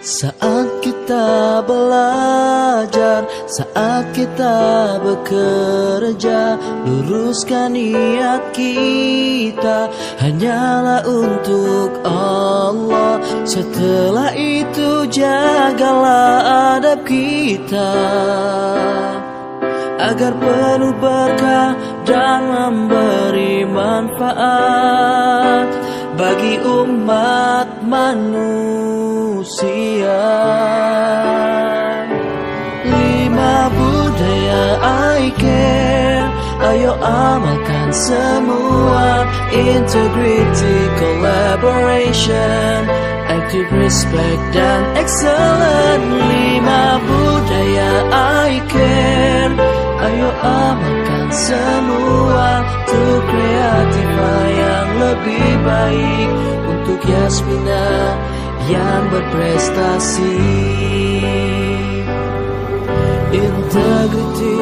Saat kita belajar, saat kita bekerja, luruskan niat kita hanyalah untuk Allah. Setelah itu jagalah adab kita, agar penuh berkah dan memberi manfaat bagi umat manusia. 5 budaya I care, ayo amalkan semua. Integrity, collaboration, active respect dan excellent. 5 budaya I care, ayo amalkan semua untuk kreativa yang lebih baik, untuk Yasmina yang berprestasi. Integrity,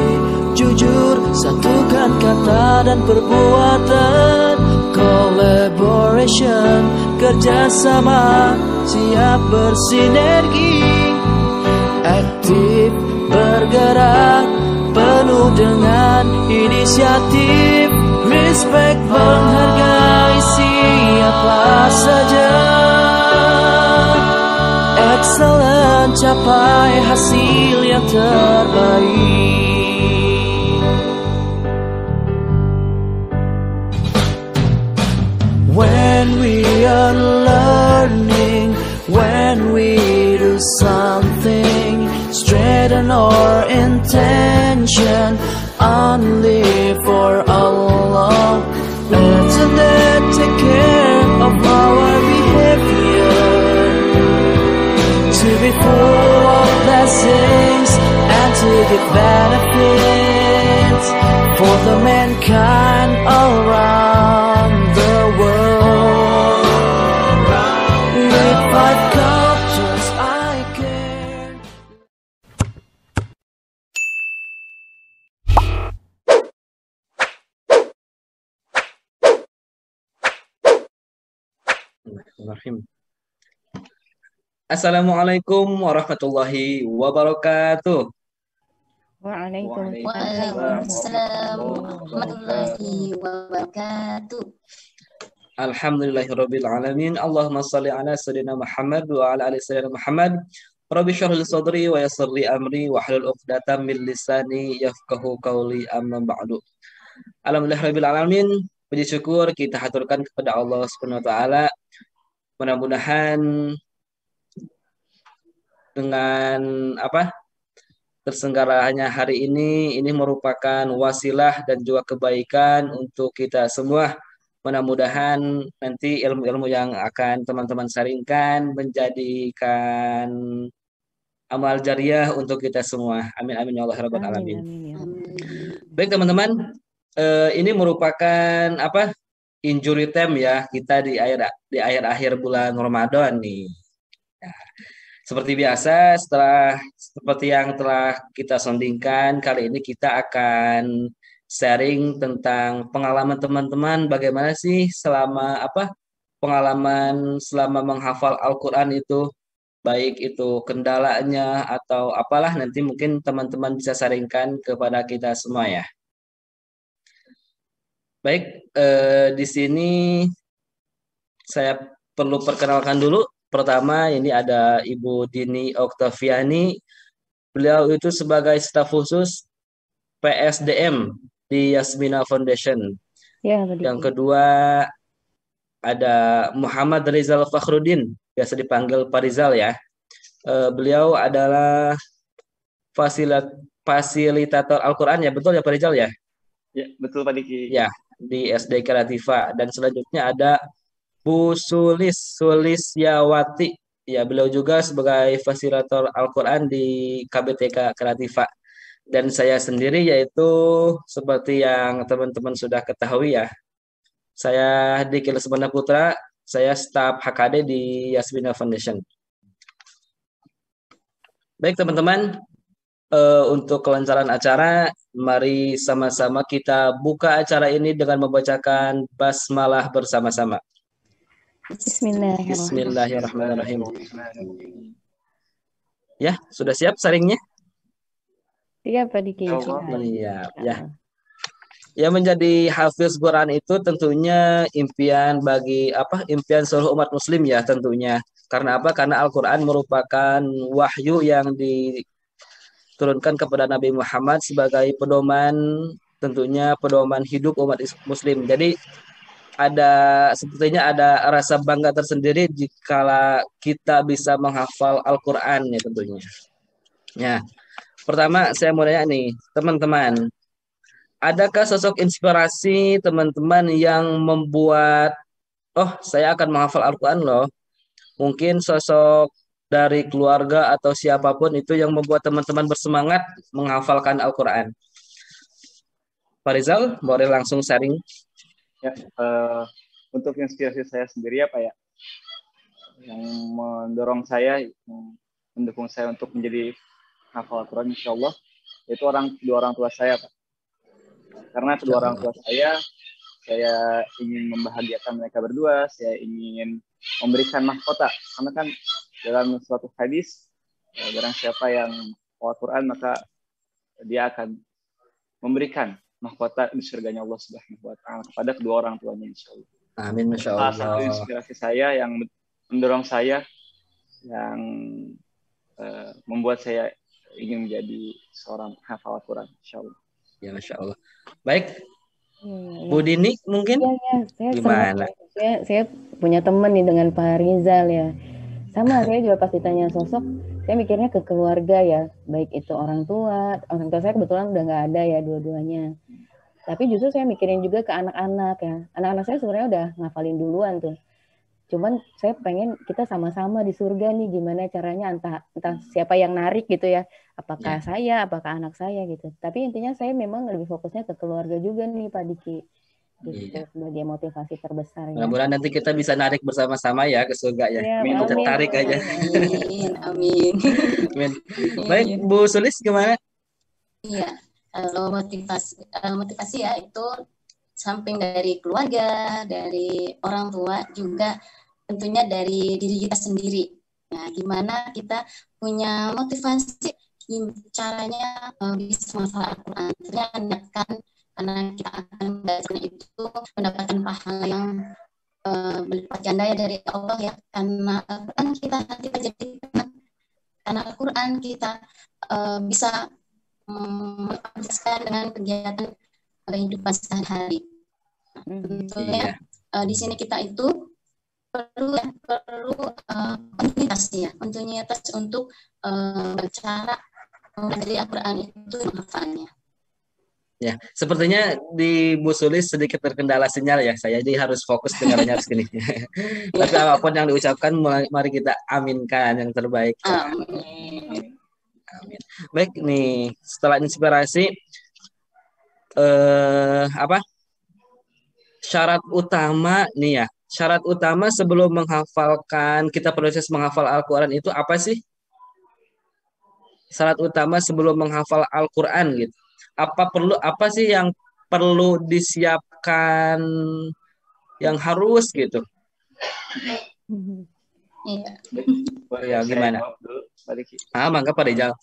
jujur, satukan kata dan perbuatan. Collaboration, kerjasama, siap bersinergi. Aktif, bergerak, penuh dengan inisiatif. Respect, menghargai siapa saja. Excellent, capai hasil yang terbaik. When we are learning, when we do something, straighten our intention only for Allah. Let's then take care of our behavior to be full of blessings and to give benefits for the mankind around the world. With 5 cultures I care. Assalamualaikum warahmatullahi wabarakatuh. Waalaikumsalam warahmatullahi wabarakatuh. Alhamdulillahirabbil alamin. Allahumma shalli ala sayyidina Muhammad wa ala ali sayyidina Muhammad. Rabbi shrah li sadri wa yassir li amri wa hlul 'uqdatam min lisani yafqahu qawli, amma ba'du. Alhamdulillahirabbil alamin. Puji syukur kita haturkan kepada Allah Subhanahu wa taala. Mudah-mudahan dengan terselenggaranya hari ini merupakan wasilah dan juga kebaikan untuk kita semua. Mudah-mudahan nanti ilmu-ilmu yang akan teman-teman sharingkan menjadikan amal jariah untuk kita semua. Amin amin ya Allah rabbal alamin. Baik teman-teman, ini merupakan injury time ya, kita di akhir-akhir bulan Ramadan nih. Nah, seperti biasa, seperti yang telah kita sondingkan, kali ini kita akan sharing tentang pengalaman teman-teman bagaimana sih pengalaman selama menghafal Al-Qur'an itu, baik itu kendalanya atau apalah, nanti mungkin teman-teman bisa sharingkan kepada kita semua ya. Baik, di sini saya perlu perkenalkan dulu. Pertama, ini ada Ibu Dini Oktaviani. Beliau itu sebagai staf khusus PSDM di Yasmina Foundation. Ya, yang kedua, ada Muhammad Rizal Fakhruddin, biasa dipanggil Pak Rizal ya. Beliau adalah fasilitator Al-Quran ya, betul ya Pak Rizal ya? Ya, betul Pak Diki. Ya, di SD Kreativa. Dan selanjutnya ada Bu Sulisyawati, ya beliau juga sebagai fasilitator Al-Quran di KBTK Kreativa. Dan saya sendiri yaitu seperti yang teman-teman sudah ketahui ya, saya Diki Lesmana Putra, saya staf HKD di Yasmina Foundation. Baik teman-teman, untuk kelancaran acara, mari sama-sama kita buka acara ini dengan membacakan basmalah bersama-sama. Bismillahirrahmanirrahim. Ya, sudah siap sharingnya? Iya Pak Diki. Insya Allah. Iya, ya. Ya, menjadi hafiz Quran itu tentunya impian seluruh umat muslim ya tentunya. Karena apa? Karena Al-Quran merupakan wahyu yang diturunkan kepada Nabi Muhammad sebagai tentunya pedoman hidup umat muslim. Jadi sepertinya ada rasa bangga tersendiri jika kita bisa menghafal Al-Quran ya tentunya. Ya, pertama saya mau nanya nih, teman-teman, adakah sosok inspirasi teman-teman yang membuat, saya akan menghafal Al-Quran loh. Mungkin sosok dari keluarga atau siapapun itu yang membuat teman-teman bersemangat menghafalkan Al-Quran. Pak Rizal, boleh langsung sharing. Ya, untuk inspirasi saya sendiri apa ya, yang mendorong saya, yang mendukung saya untuk menjadi hafal Al-Quran insya Allah, itu kedua orang tua saya, Pak. Karena kedua orang tua saya ingin membahagiakan mereka berdua, saya ingin memberikan mahkota. Karena kan dalam suatu hadis, barang siapa yang hafal Al-Quran maka dia akan memberikan mahkota di surganya Allah Subhanahu wa taala kepada kedua orang tuanya insya Allah. Amin, masya Salah satu Allah. inspirasi saya yang mendorong saya, yang membuat saya ingin menjadi seorang hafal Al-Quran insya Allah. Ya, masya Allah. Baik, Iya. Bu Dini mungkin Saya gimana? senang. Saya punya teman nih dengan Pak Rizal ya. Sama, saya juga pas ditanya sosok, saya mikirnya ke keluarga ya, baik itu orang tua saya kebetulan udah nggak ada ya dua-duanya. Tapi justru saya mikirin juga ke anak-anak ya. Anak-anak saya sebenarnya udah ngafalin duluan tuh. Cuman saya pengen kita sama-sama di surga nih, gimana caranya entah siapa yang narik gitu ya. Apakah saya, apakah anak saya gitu. Tapi intinya saya memang lebih fokusnya ke keluarga juga nih Pak Diki. Gitu, sebagai motivasi terbesar ya. Mudah-mudahan nanti kita bisa narik bersama-sama ya ke surga ya. Ya, Amin. Kita amin. tarik aja. Amin. Amin. Baik, Bu Sulis gimana? Iya, kalau motivasi ya itu samping dari keluarga, dari orang tua, juga tentunya dari diri kita sendiri. Nah, gimana kita punya motivasi, caranya bisa menghafal Al-Quran. Ternyata karena kita akan belajar itu mendapatkan pahala yang berlipat ganda ya dari Allah ya. Karena Al-Quran kita nanti jadi karena Al-Quran kita bisa mengaplikasikan dengan kegiatan kehidupan sehari-hari. Tentunya di sini kita itu perlu kontinuitas untuk berbicara dari Al-Quran itu menghafalnya. Ya, sepertinya di Bu Sulis sedikit terkendala sinyal ya. Saya jadi harus fokus dengarnya harus gini. Tapi apapun yang diucapkan, mari kita aminkan yang terbaik. Amin. Amin. Baik nih, setelah inspirasi, syarat utama nih ya. Syarat utama sebelum kita proses menghafal Al-Quran itu apa sih? Syarat utama sebelum menghafal Al-Quran gitu. Apa sih yang perlu disiapkan, yang harus gitu? Iya. Ya, gimana? Mangga Pak Rizal.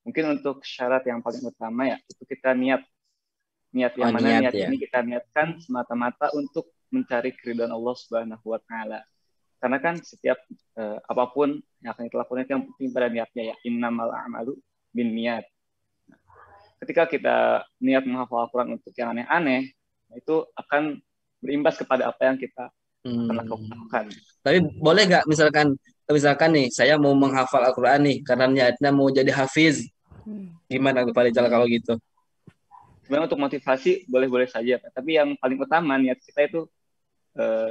Mungkin untuk syarat yang paling utama ya, itu kita niat yang mana niat ya. ini kita niatkan semata-mata untuk mencari keridhaan Allah Subhanahu wa taala. Karena kan setiap apapun yang akan kita lakukan itu yang penting pada niatnya ya. Innamal a'malu binniyat. Ketika kita niat menghafal Al-Quran untuk yang aneh-aneh, itu akan berimbas kepada apa yang kita akan lakukan. Tapi boleh nggak misalkan nih saya mau menghafal Al-Quran nih karena niatnya mau jadi hafiz, gimana Pak Rizal kalau gitu? Sebenarnya untuk motivasi boleh-boleh saja, tapi yang paling utama niat kita itu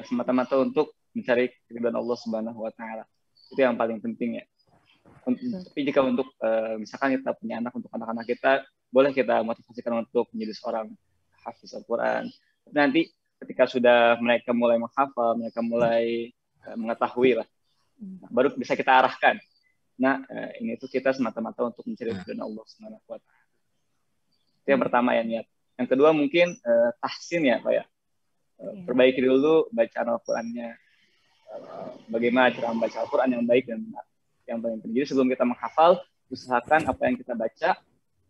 semata-mata untuk mencari keridhaan Allah Subhanahu wa taala. Itu yang paling penting ya. Tapi jika untuk misalkan kita punya anak, untuk anak-anak kita boleh kita motivasikan untuk menjadi seorang hafiz Al-Quran. Nanti ketika sudah mereka mulai menghafal, mereka mulai mengetahui lah, baru bisa kita arahkan. Nah, ini tuh kita semata-mata untuk mencari keridhaan Allah Subhanahu wa taala. Itu yang pertama ya, niat. Yang kedua mungkin tahsin ya Pak ya. Perbaiki dulu bacaan Al-Qurannya. Bagaimana cara membaca Al-Quran yang baik dan benar. yang paling penting. Jadi sebelum kita menghafal, usahakan apa yang kita baca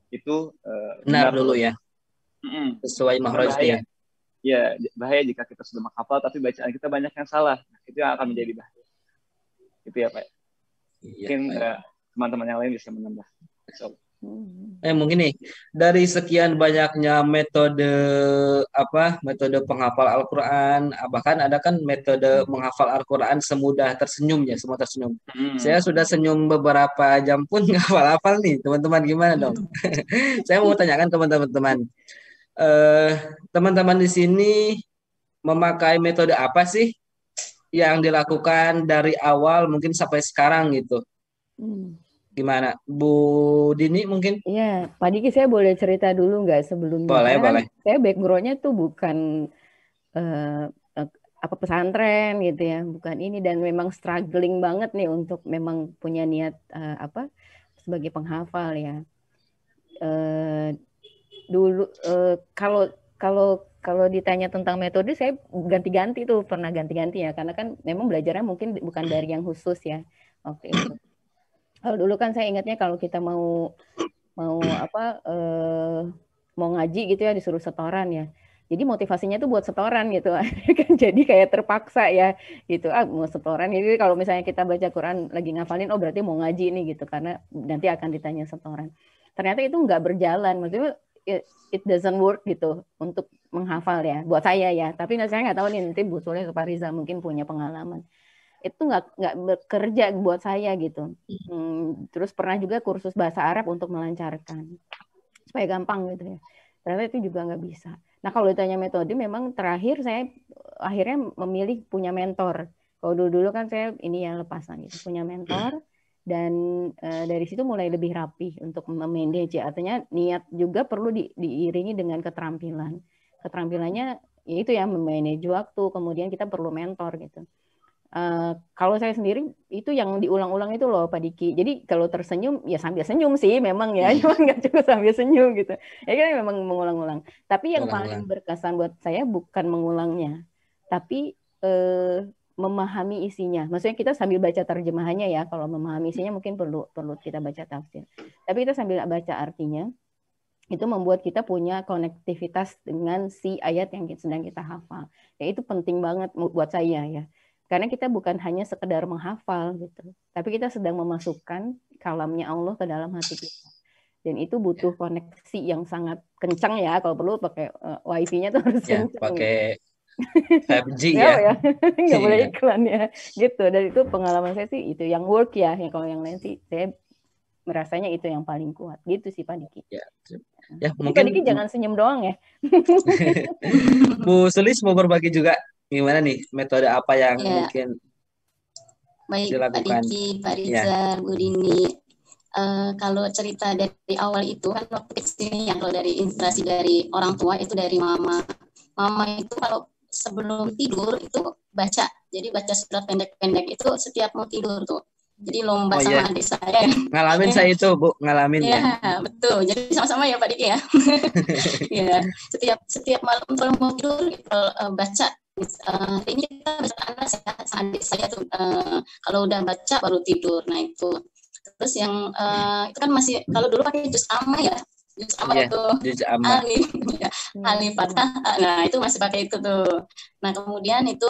itu Benar dulu ya, Mm-mm. sesuai mahrajnya. Ya, bahaya jika kita sudah menghafal tapi bacaan kita banyak yang salah. Nah, itu yang akan menjadi bahaya. Itu ya Pak. Mungkin teman-teman yang lain bisa menambah. So. Mungkin nih dari sekian banyaknya metode penghafal Al-Quran, bahkan ada kan metode menghafal Al-Quran semudah tersenyum ya, semua tersenyum. Saya sudah senyum beberapa jam pun nggak hafal-hafal nih, teman-teman gimana dong? Saya mau tanyakan ke teman-teman, teman-teman di sini memakai metode apa sih yang dilakukan dari awal mungkin sampai sekarang gitu? Gimana, Bu Dini mungkin? Iya, Pak Diki saya boleh cerita dulu nggak sebelumnya? Boleh, Karena boleh. Kan saya background-nya tuh bukan pesantren gitu ya, bukan ini, dan memang struggling banget nih untuk memang punya niat sebagai penghafal ya. Dulu kalau ditanya tentang metode, saya ganti-ganti tuh, pernah ganti-ganti ya, karena kan memang belajarnya mungkin bukan dari yang khusus ya waktu itu. Kalau dulu kan saya ingatnya kalau kita mau ngaji gitu ya, disuruh setoran ya. Jadi motivasinya tuh buat setoran gitu kan, jadi kayak terpaksa ya gitu, mau setoran. Jadi kalau misalnya kita baca Quran lagi ngafalin, oh berarti mau ngaji nih gitu, karena nanti akan ditanya setoran. Ternyata itu nggak berjalan, maksudnya it doesn't work gitu untuk menghafal ya, buat saya ya. Tapi saya nggak tahu nih, nanti Bu Soleh ke Pak Riza mungkin punya pengalaman. Itu nggak bekerja buat saya gitu. Terus pernah juga kursus bahasa Arab untuk melancarkan supaya gampang gitu ya. Ternyata itu juga nggak bisa. Nah kalau ditanya metode, memang terakhir saya akhirnya memilih punya mentor. Kalau dulu kan saya ini ya lepasan gitu, punya mentor, dan dari situ mulai lebih rapi untuk memanage. Artinya niat juga perlu diiringi dengan keterampilan. Keterampilannya yaitu ya memanage waktu, kemudian kita perlu mentor gitu. Kalau saya sendiri itu yang diulang-ulang itu loh Pak Diki. Jadi kalau tersenyum ya sambil senyum sih memang ya, cuman nggak cukup sambil senyum gitu. Ya kan memang mengulang-ulang. Tapi yang paling berkesan buat saya bukan mengulangnya, tapi memahami isinya. Maksudnya kita sambil baca terjemahannya ya. Kalau memahami isinya mungkin perlu kita baca tafsir. Tapi kita sambil baca artinya, itu membuat kita punya konektivitas dengan si ayat yang sedang kita hafal. Ya itu penting banget buat saya ya. Karena kita bukan hanya sekedar menghafal gitu, tapi kita sedang memasukkan kalamnya Allah ke dalam hati kita. Dan itu butuh koneksi yang sangat kencang ya, kalau perlu pakai wifi-nya tuh harus kencang. Pakai 5G ya. Nggak boleh iklan ya, gitu. Dan itu pengalaman saya sih itu yang work ya. Kalau yang lain sih saya merasanya itu yang paling kuat. Gitu sih Pak Diki. Ya, mungkin Pak Diki jangan senyum doang ya. Bu Sulis mau berbagi juga. Gimana nih metode apa yang mungkin baik dilakukan? Pak Diki, Pak Riza, Bu Dini. Kalau cerita dari awal itu kan waktu kecil yang kalau dari inspirasi dari orang tua itu dari mama. Mama itu kalau sebelum tidur itu baca. Jadi baca surat pendek-pendek itu setiap mau tidur tuh. Jadi lomba sama adik saya. Ngalamin saya itu Bu, ngalamin ya. Betul. Jadi sama-sama ya Pak Diki ya. Ya, setiap malam kalau mau tidur baca. Ini kita anak adik saya tuh kalau udah baca baru tidur. Nah itu terus yang itu kan masih kalau dulu pakai juz amma ya, juz amma itu alif fathah. Nah itu masih pakai itu tuh. Nah kemudian itu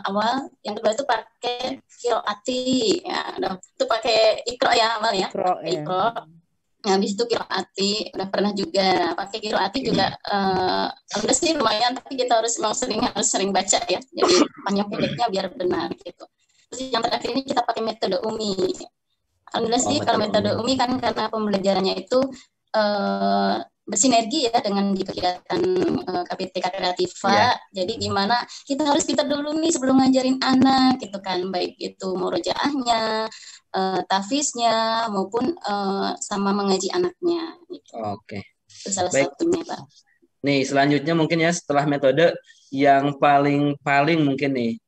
awal yang kedua itu pakai qiraati ya, itu pakai iqra ya awal ya, iqra. Nah, habis itu qiraati udah pernah juga pakai qiraati juga udah sih lumayan, tapi kita harus sering baca ya, jadi panjang pendeknya biar benar gitu. Terus yang terakhir ini kita pakai metode umi. Alhamdulillah sih kalau metode umi kan karena pembelajarannya itu bersinergi ya dengan di kegiatan KPTK Kreativa. Jadi gimana kita harus pintar dulu nih sebelum ngajarin anak gitu kan, baik itu murojaahnya, tafiznya maupun sama mengaji anaknya. Gitu. Oke. Itu salah satunya Pak. Nih selanjutnya mungkin ya setelah metode yang paling mungkin nih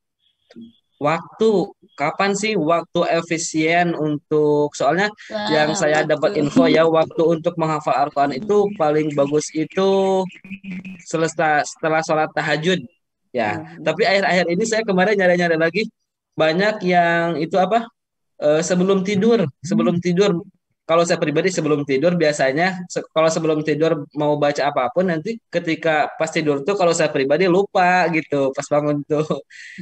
waktu. Kapan sih waktu efisien untuk, soalnya yang saya dapat info ya, waktu untuk menghafal Al-Quran itu paling bagus itu setelah sholat tahajud ya. Tapi akhir-akhir ini saya kemarin nyari-nyari lagi, banyak yang itu sebelum tidur. Kalau saya pribadi sebelum tidur biasanya kalau sebelum tidur mau baca apapun nanti ketika pas tidur tuh kalau saya pribadi lupa gitu pas bangun tuh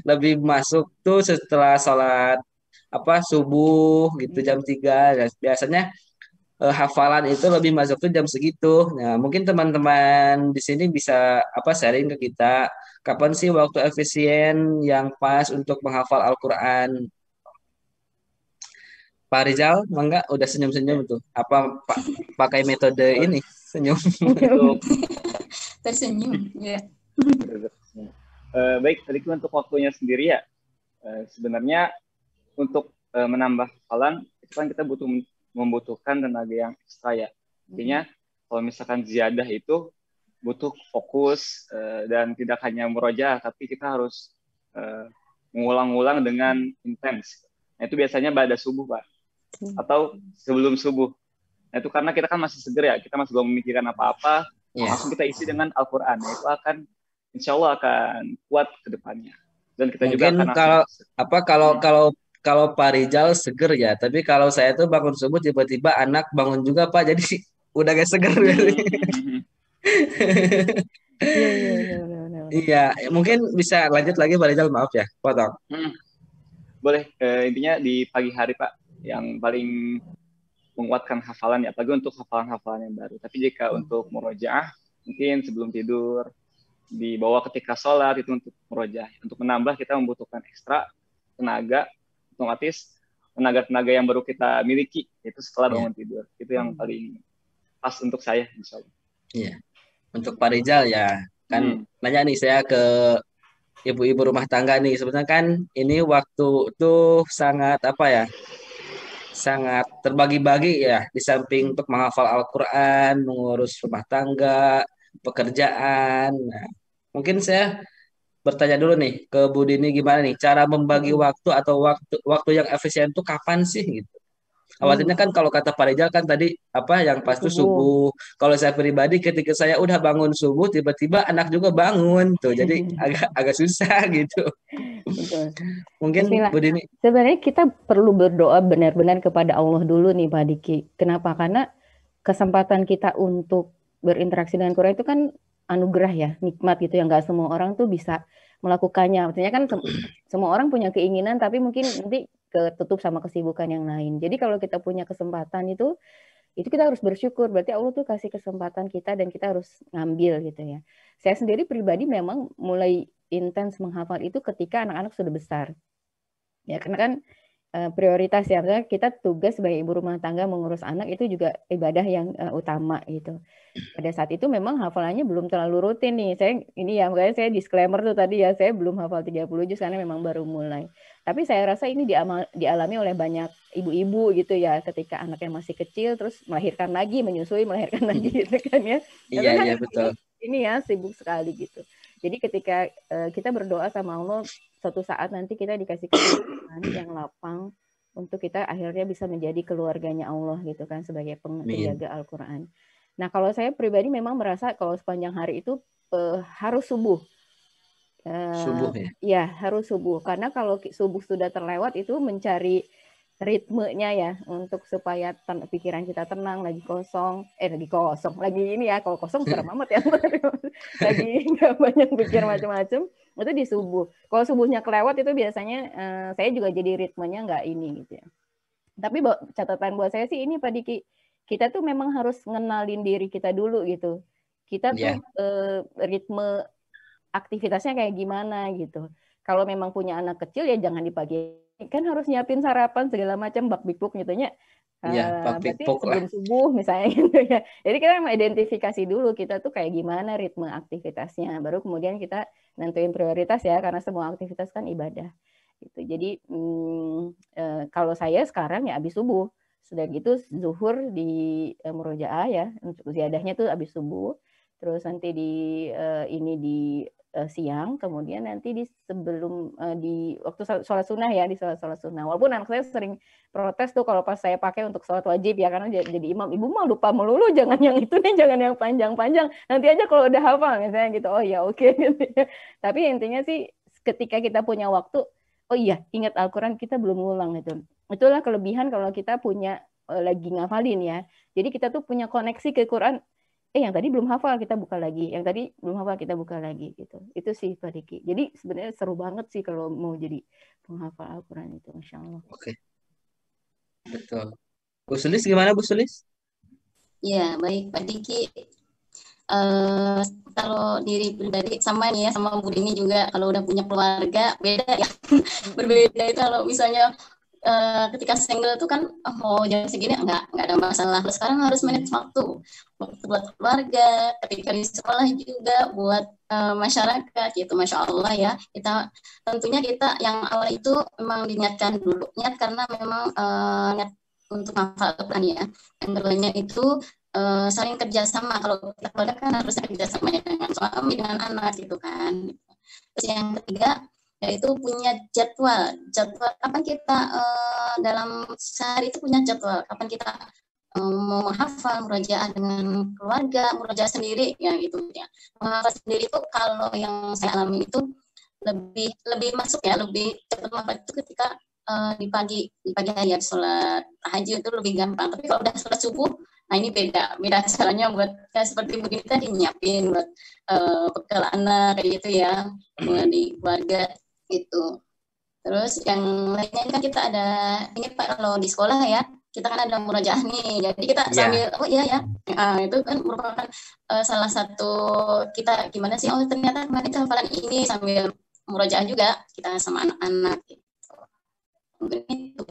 lebih masuk tuh setelah sholat apa subuh gitu jam 3 dan biasanya hafalan itu lebih masuk tuh jam segitu. Nah, mungkin teman-teman di sini bisa apa sharing ke kita kapan sih waktu efisien yang pas untuk menghafal Al-Qur'an. Pak Rizal, mangga udah senyum-senyum Ya. tuh. Apa pakai metode ini senyum? Untuk Tersenyum, ya. baik, tadi untuk waktunya sendiri ya. Sebenarnya untuk menambah hafalan itu kan kita membutuhkan tenaga yang ekstra ya. Artinya kalau misalkan ziyadah itu butuh fokus dan tidak hanya murojaah tapi kita harus mengulang-ulang dengan intens. Nah, itu biasanya pada subuh, Pak. Atau sebelum subuh. Nah, itu karena kita kan masih seger ya, kita masih belum memikirkan apa-apa, langsung kita isi dengan Al-Quran. Nah, itu akan insya Allah akan kuat ke depannya. Dan kita juga Mungkin akan kalau Pak Rizal seger ya, tapi kalau saya tuh bangun subuh tiba-tiba anak bangun juga Pak, jadi udah gak seger. Iya, benar. Iya, mungkin bisa lanjut lagi Pak Rizal, maaf ya, potong. Boleh, intinya di pagi hari Pak, yang paling menguatkan hafalan ya, apalagi untuk hafalan-hafalan yang baru. Tapi jika untuk murojaah, mungkin sebelum tidur, dibawa ketika sholat itu untuk murojaah. Untuk menambah kita membutuhkan ekstra tenaga, otomatis tenaga-tenaga yang baru kita miliki, itu setelah bangun tidur. Itu yang paling pas untuk saya, insya Allah. Iya. Untuk Pak Rizal ya, kan nanya nih saya ke ibu-ibu rumah tangga nih. Sebenarnya kan ini waktu tuh sangat apa ya? Sangat terbagi-bagi ya, di samping untuk menghafal Al-Qur'an, mengurus rumah tangga, pekerjaan. Nah, mungkin saya bertanya dulu nih ke Bu Dini gimana nih cara membagi waktu atau waktu yang efisien itu kapan sih gitu. Awalnya kan kalau kata Pak Rizal kan tadi apa yang pas tuh subuh. Kalau saya pribadi ketika saya udah bangun subuh tiba-tiba anak juga bangun tuh. Jadi agak susah gitu. Betul. Mungkin Bismillah. Bu Dini. Sebenarnya kita perlu berdoa benar-benar kepada Allah dulu nih Pak Diki. Kenapa? Karena kesempatan kita untuk berinteraksi dengan Quran itu kan anugerah ya, nikmat gitu yang nggak semua orang tuh bisa melakukannya. Maksudnya kan semua orang punya keinginan tapi mungkin nanti ketutup sama kesibukan yang lain. Jadi kalau kita punya kesempatan itu kita harus bersyukur. Berarti Allah tuh kasih kesempatan kita dan kita harus ngambil gitu ya. Saya sendiri pribadi memang mulai intens menghafal itu ketika anak-anak sudah besar. Ya karena kan prioritas ya, misalnya kita tugas sebagai ibu rumah tangga mengurus anak itu juga ibadah yang utama gitu. Pada saat itu memang hafalannya belum terlalu rutin nih. Saya ini ya, makanya saya disclaimer tuh tadi ya, saya belum hafal 30 juz karena memang baru mulai. Tapi saya rasa ini dialami oleh banyak ibu-ibu gitu ya, ketika anaknya masih kecil terus melahirkan lagi, menyusui, melahirkan lagi gitu kan ya. Iya, betul. Ini ya sibuk sekali gitu. Jadi ketika kita berdoa sama Allah, suatu saat nanti kita dikasih kesempatan yang lapang untuk kita akhirnya bisa menjadi keluarganya Allah gitu kan sebagai penjaga Al-Quran. Nah kalau saya pribadi memang merasa kalau sepanjang hari itu harus subuh. Subuh ya? Ya harus subuh karena kalau subuh sudah terlewat itu mencari ritmenya ya untuk supaya pikiran kita tenang, lagi ini ya, kalau kosong serem amat ya, lagi nggak banyak pikir macam-macam itu di subuh. Kalau subuhnya kelewat itu biasanya saya juga jadi ritmenya nggak ini gitu ya. Tapi catatan buat saya sih ini Pak Diki, kita tuh memang harus ngenalin diri kita dulu gitu. Kita tuh ritme aktivitasnya kayak gimana gitu. Kalau memang punya anak kecil ya jangan di pagi, kan harus nyiapin sarapan segala macam bak-bikbuk gitu ya. Berarti sebelum subuh misalnya gitu ya. Jadi kita mengidentifikasi dulu kita tuh kayak gimana ritme aktivitasnya. Baru kemudian kita nentuin prioritas ya, karena semua aktivitas kan ibadah. Gitu. Jadi kalau saya sekarang ya habis subuh. Sudah gitu zuhur di murojaah ya, untuk ziyadahnya tuh habis subuh. Terus nanti di siang, kemudian nanti di sebelum di waktu sholat sunnah ya, di sholat sunnah. Walaupun anak saya sering protes tuh kalau pas saya pakai untuk sholat wajib ya, karena jadi imam, ibu mah lupa melulu, jangan yang itu nih, jangan yang panjang-panjang. Nanti aja kalau udah hafal misalnya gitu, oh ya oke. Gitu ya. Tapi intinya sih ketika kita punya waktu, oh iya, ingat Al-Quran kita belum ngulang itu. Itulah kelebihan kalau kita punya lagi ngafalin ya. Jadi kita tuh punya koneksi ke Quran. Yang tadi belum hafal kita buka lagi. Yang tadi belum hafal kita buka lagi gitu. Itu sih Pak Diki. Jadi sebenarnya seru banget sih kalau mau jadi penghafal Al-Quran itu, Masya Allah. Oke, betul. Bu Sulis gimana Bu Sulis? Ya, baik Pak Diki. Kalau diri pribadi sama nih ya, sama Bu Dini juga, kalau udah punya keluarga beda ya. Berbeda itu kalau misalnya ketika single tuh kan mau jam segini nggak ada masalah. Terus sekarang harus manage waktu buat keluarga, ketika di sekolah juga buat masyarakat gitu. Masya Allah ya, kita tentunya kita yang awal itu memang diniatkan dulu, niat karena memang niat untuk hafal Al-Quran ya. Yang keduanya itu saling kerjasama. Kalau kita keluarga kan harus kerjasama ya, dengan suami, dengan anak gitu kan. Terus yang ketiga yaitu punya jadwal kapan kita dalam sehari itu punya jadwal kapan kita mau menghafal murojaah dengan keluarga, murojaah sendiri ya gitu ya. Menghafal sendiri itu kalau yang saya alami itu lebih masuk ya, lebih cepat menghafal itu ketika di pagi hari ya, sholat tahajud itu lebih gampang. Tapi kalau udah sholat subuh, nah ini beda caranya buat seperti begini tadi, nyiapin buat bekal anak kayak gitu ya, di keluarga gitu. Terus yang lainnya kan kita ada ini Pak, kalau di sekolah ya kita kan ada murojaah nih, jadi kita sambil itu kan merupakan salah satu kita gimana sih, ternyata kemarin hafalan ini sambil murojaah juga kita sama anak-anak gitu. Mungkin itu.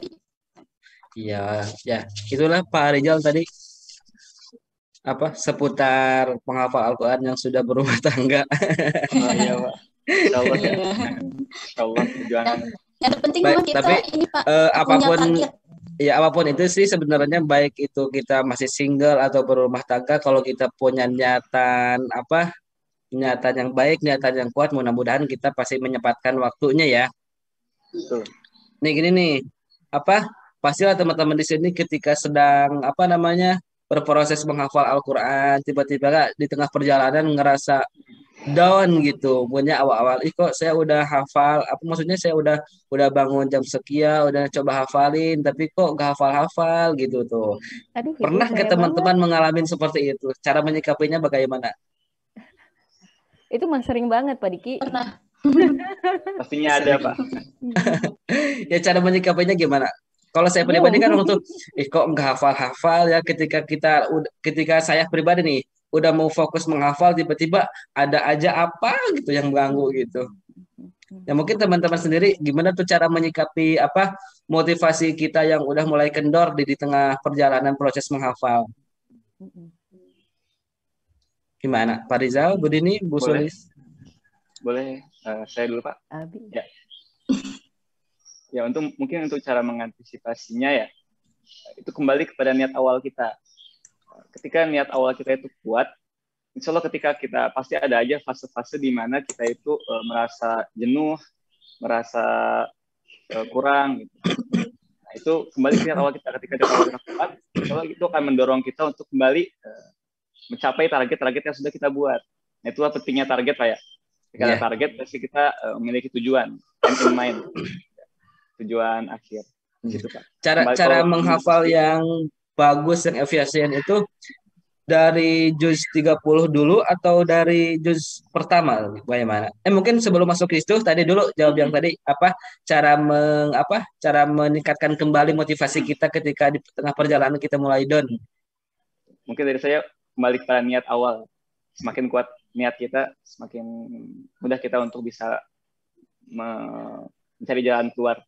Iya, ya itulah Pak Rizal tadi seputar penghafal Al-Quran yang sudah berumah tangga. Oh iya Pak, Insya Allah ya. Insya Allah perjuangan. Yang terpenting memang kita tapi ini Pak, apapun itu sih sebenarnya, baik itu kita masih single atau berumah tangga, kalau kita punya niatan yang baik, niatan yang kuat, mudah-mudahan kita pasti menyempatkan waktunya ya. Betul. Nih gini nih, pastilah teman-teman di sini ketika sedang berproses menghafal Al-Quran, tiba-tiba di tengah perjalanan ngerasa down gitu, punya awal-awal, kok saya udah hafal, maksudnya saya udah bangun jam sekian, udah coba hafalin, tapi kok gak hafal-hafal gitu tuh. Aduh, Pernah nggak teman-teman mengalami seperti itu? Cara menyikapinya bagaimana? Itu mah sering banget Pak Diki. Pernah. Pastinya ada Pak. Ya cara menyikapinya gimana? Kalau saya pribadi kan waktu kok nggak hafal-hafal ya, ketika saya pribadi nih udah mau fokus menghafal, tiba-tiba ada aja gitu yang mengganggu gitu. Ya mungkin teman-teman sendiri gimana tuh cara menyikapi motivasi kita yang udah mulai kendor di tengah perjalanan proses menghafal. Gimana Pak Rizal, Bu Dini, Bu Sulis? Boleh, saya dulu Pak. Ya. Ya, mungkin untuk cara mengantisipasinya ya, itu kembali kepada niat awal kita. Ketika niat awal kita itu kuat, insya Allah ketika kita pasti ada aja fase-fase di mana kita itu merasa jenuh, merasa kurang. Gitu. Nah, itu kembali ke niat awal kita. Ketika niat awal kita kuat, insya Allah itu akan mendorong kita untuk kembali mencapai target-target yang sudah kita buat. Nah, itulah pentingnya target Pak ya. Ketika ada target, pasti kita memiliki tujuan, end in mind. Tujuan akhir gitu Pak. Cara menghafal yang bagus, yang efisien itu dari juz 30 dulu atau dari juz pertama, bagaimana? Mungkin sebelum masuk ke situ tadi dulu jawab yang tadi cara meningkatkan kembali motivasi kita ketika di tengah perjalanan kita mulai down. Mungkin dari saya kembali kepada niat awal. Semakin kuat niat kita, semakin mudah kita untuk bisa mencari jalan keluar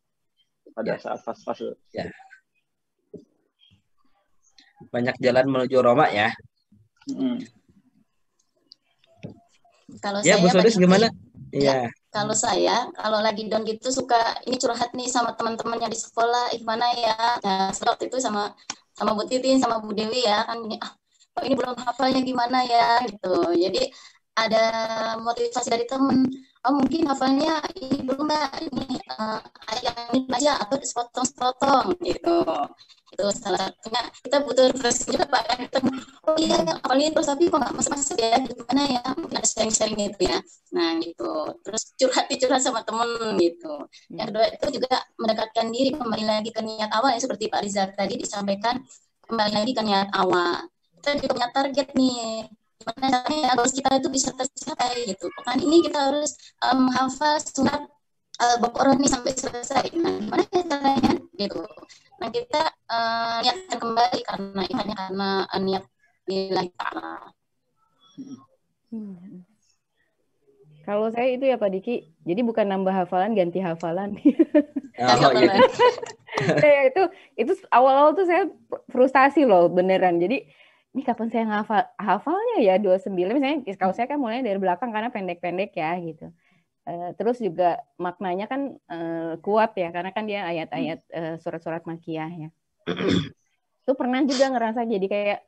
pada saat fase-fase. Ya. Banyak jalan menuju Roma ya. Kalau ya, saya Bu Sulis gimana? Iya. Kalau saya, kalau lagi down gitu suka ini curhat nih sama teman-teman yang di sekolah, gimana ya? Nah, waktu itu sama Bu Titin, sama Bu Dewi ya, kan ini belum hafalnya gimana ya gitu. Jadi ada motivasi dari teman, mungkin hafalnya ini belum Mbak, ini yang ini aja atau sepotong-sepotong gitu. Itu salah satunya kita butuh refreshing juga Pak kan. Kita, oh iya apalagi terus tapi kok nggak masuk ya gimana ya, mungkin ada sharing-sharing gitu ya. Nah gitu, terus curhat sama temen gitu. Yang kedua itu juga mendekatkan diri, kembali lagi ke niat awal ya, seperti Pak Rizal tadi disampaikan, kembali lagi ke niat awal. Kita juga punya target nih, gimana caranya agar kita itu bisa tercapai gitu. Pekan ini kita harus menghafal surat Al-Baqarah nih sampai selesai. Nah, gimana caranya gitu. Nah, kita niatkan kembali karena ini hanya karena niat lillahi ta'ala. Kalau saya itu ya Pak Diki, jadi bukan nambah hafalan, ganti hafalan. Oh iya. Ya, itu awal-awal tuh saya frustasi loh beneran. Jadi ini kapan saya hafalnya ya 29, misalnya kalau saya kan mulai dari belakang karena pendek-pendek ya gitu. Terus juga maknanya kan kuat ya karena kan dia ayat-ayat surat-surat Makkiyah ya. Itu pernah juga ngerasa jadi kayak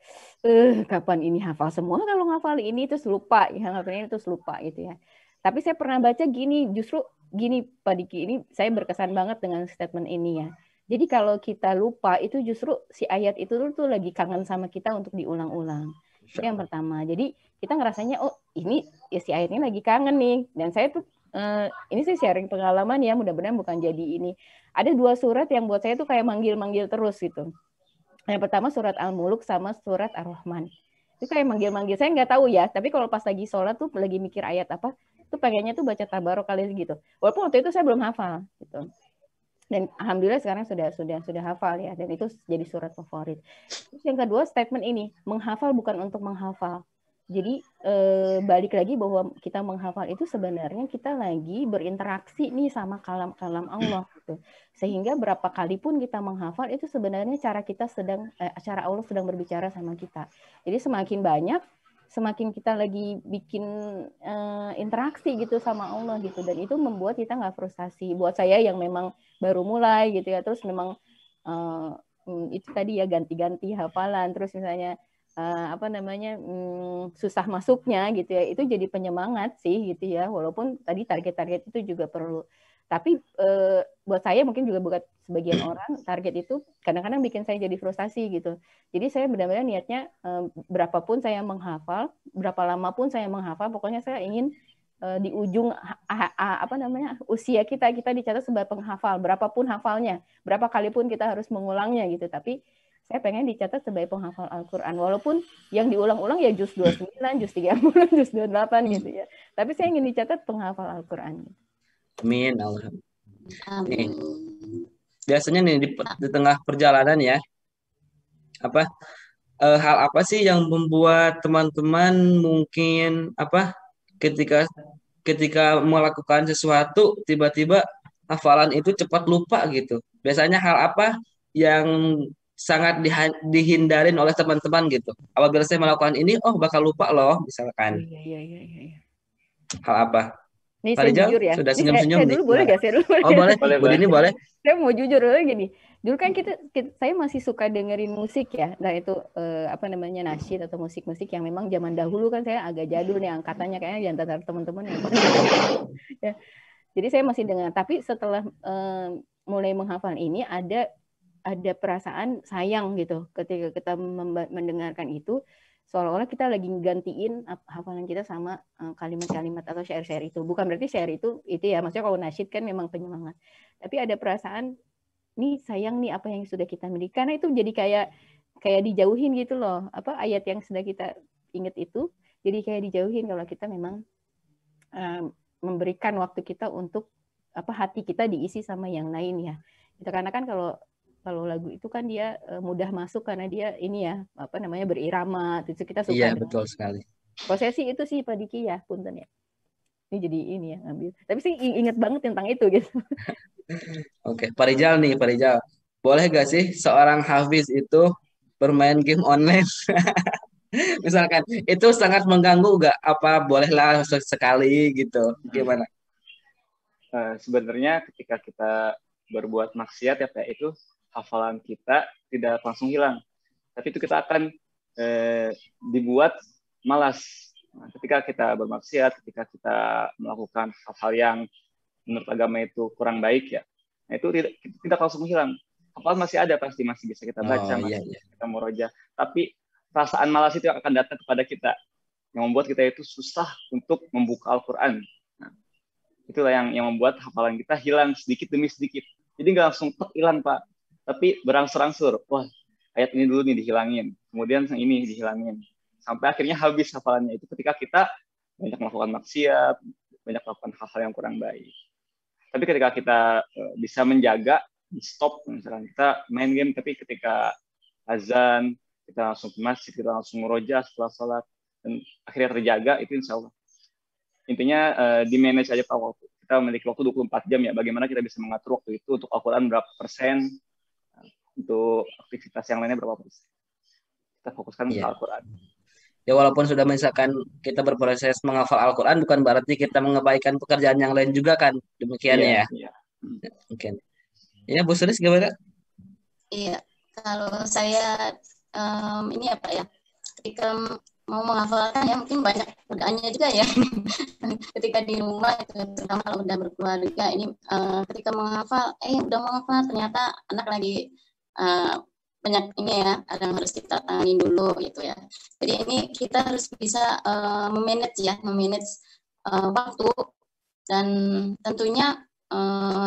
kapan ini hafal semua, kalau ngafal ini terus lupa ya, ngafal ini terus lupa gitu ya. Tapi saya pernah baca gini, justru gini Pak Diki, ini saya berkesan banget dengan statement ini ya. Jadi kalau kita lupa itu justru si ayat itu tuh lagi kangen sama kita untuk diulang-ulang. Itu yang pertama. Jadi kita ngerasanya oh ini ya si ayat ini lagi kangen nih. Dan saya tuh ini sih sharing pengalaman ya, mudah-mudahan bukan jadi ini. Ada 2 surat yang buat saya tuh kayak manggil-manggil terus gitu. Yang pertama surat Al-Muluk sama surat Ar-Rahman. Itu kayak manggil-manggil. Saya nggak tahu ya, tapi kalau pas lagi sholat tuh lagi mikir ayat apa, tuh pengennya tuh baca tabarok kali gitu. Walaupun waktu itu saya belum hafal gitu. Dan alhamdulillah sekarang sudah hafal ya, dan itu jadi surat favorit. Terus yang kedua statement ini, menghafal bukan untuk menghafal. Jadi balik lagi bahwa kita menghafal itu sebenarnya kita lagi berinteraksi nih sama kalam-kalam Allah gitu. Sehingga berapa kali pun kita menghafal itu sebenarnya cara Allah sedang berbicara sama kita. Jadi semakin banyak, semakin kita lagi bikin interaksi gitu sama Allah gitu, dan itu membuat kita nggak frustasi. Buat saya yang memang baru mulai gitu ya, terus memang itu tadi ya ganti-ganti hafalan, terus misalnya susah masuknya gitu ya, itu jadi penyemangat sih gitu ya, walaupun tadi target-target itu juga perlu. Tapi buat saya mungkin juga buat sebagian orang target itu kadang-kadang bikin saya jadi frustasi gitu. Jadi saya benar-benar niatnya berapapun saya menghafal, berapa lama pun saya menghafal, pokoknya saya ingin di ujung usia kita dicatat sebagai penghafal, berapapun hafalnya, berapa kali pun kita harus mengulangnya gitu. Tapi saya pengen dicatat sebagai penghafal Al-Quran, walaupun yang diulang-ulang ya juz 29, juz 30, juz 28 gitu ya. Tapi saya ingin dicatat penghafal Al-Quran. Amin. Nih, biasanya nih di tengah perjalanan ya, hal apa sih yang membuat teman-teman mungkin ketika melakukan sesuatu tiba-tiba hafalan itu cepat lupa gitu. Biasanya hal apa yang sangat dihindarin oleh teman-teman gitu. Apabila saya melakukan ini, oh bakal lupa loh, misalkan. Iya. Hal apa? Nih saya jujur ya. Sudah senyum-senyum saya dulu boleh nggak? Saya dulu Oh boleh. Ini boleh. Saya mau jujur dulu gini. Dulu kan saya masih suka dengerin musik ya. Nah itu nasyid atau musik-musik yang memang zaman dahulu kan saya agak jadul nih angkatannya, kayaknya di antara teman-teman ya. Jadi saya masih dengar. Tapi setelah mulai menghafal ini ada perasaan sayang gitu ketika kita mendengarkan itu, seolah-olah kita lagi gantiin hafalan kita sama kalimat-kalimat atau syair-syair itu. Bukan berarti syair itu ya, maksudnya kalau nasyid kan memang penyemangat. Tapi ada perasaan nih sayang nih apa yang sudah kita miliki, karena itu jadi kayak dijauhin gitu loh. Ayat yang sudah kita ingat itu jadi kayak dijauhin kalau kita memang memberikan waktu kita untuk hati kita diisi sama yang lain ya. Itu karena kan kalau lagu itu kan dia mudah masuk karena dia ini ya berirama, itu kita suka. Iya betul sekali. Prosesi itu sih Pak Diki ya, punten ya. Ini jadi ini ya ambil. Tapi sih inget banget tentang itu gitu. Oke, Pak Rizal nih, Pak Rizal. Boleh gak sih seorang hafiz itu bermain game online? Misalkan itu sangat mengganggu gak? Apa bolehlah sekali gitu? Gimana? Sebenarnya ketika kita berbuat maksiat ya Pak, itu hafalan kita tidak langsung hilang, tapi itu kita akan dibuat malas. Nah, ketika kita bermaksiat, ketika kita melakukan hal-hal yang menurut agama itu kurang baik ya, nah itu tidak langsung hilang. hafalan masih ada, pasti masih bisa kita baca, Oh masih iya bisa iya. kita murojaah. Tapi perasaan malas itu akan datang kepada kita, yang membuat kita itu susah untuk membuka Al-Quran. Nah, itulah yang membuat hafalan kita hilang sedikit demi sedikit. Jadi nggak langsung hilang, Pak. Tapi berangsur-angsur. Wah, ayat ini dulu nih dihilangin. Kemudian yang ini dihilangin. Sampai akhirnya habis hafalannya. Itu ketika kita banyak melakukan maksiat, banyak melakukan hal-hal yang kurang baik. Tapi ketika kita bisa menjaga, di stop, misalkan kita main game, tapi ketika azan, kita langsung ke masjid, kita langsung murojaah setelah sholat, dan akhirnya terjaga, itu insya Allah. Intinya di manage aja Pak waktu. Kita memiliki waktu 24 jam ya, bagaimana kita bisa mengatur waktu itu untuk Al-Quran berapa persen, untuk aktivitas yang lainnya berapa persen. Kita fokuskan ke Iya. Al-Quran. Ya walaupun sudah misalkan kita berproses menghafal Al-Quran, bukan berarti kita mengabaikan pekerjaan yang lain juga kan, demikian Iya, ya. iya. Mungkin. Ya Bu Sulis gimana? Iya, kalau saya ini apa ya, ketika mau menghafalkan ya mungkin banyak godaannya juga ya. Ketika di rumah itu, terutama kalau udah berkeluarga ini ketika menghafal, udah menghafal ternyata anak lagi banyak ini ya, ada yang harus kita tangani dulu gitu ya. Jadi ini kita harus bisa memanage waktu, dan tentunya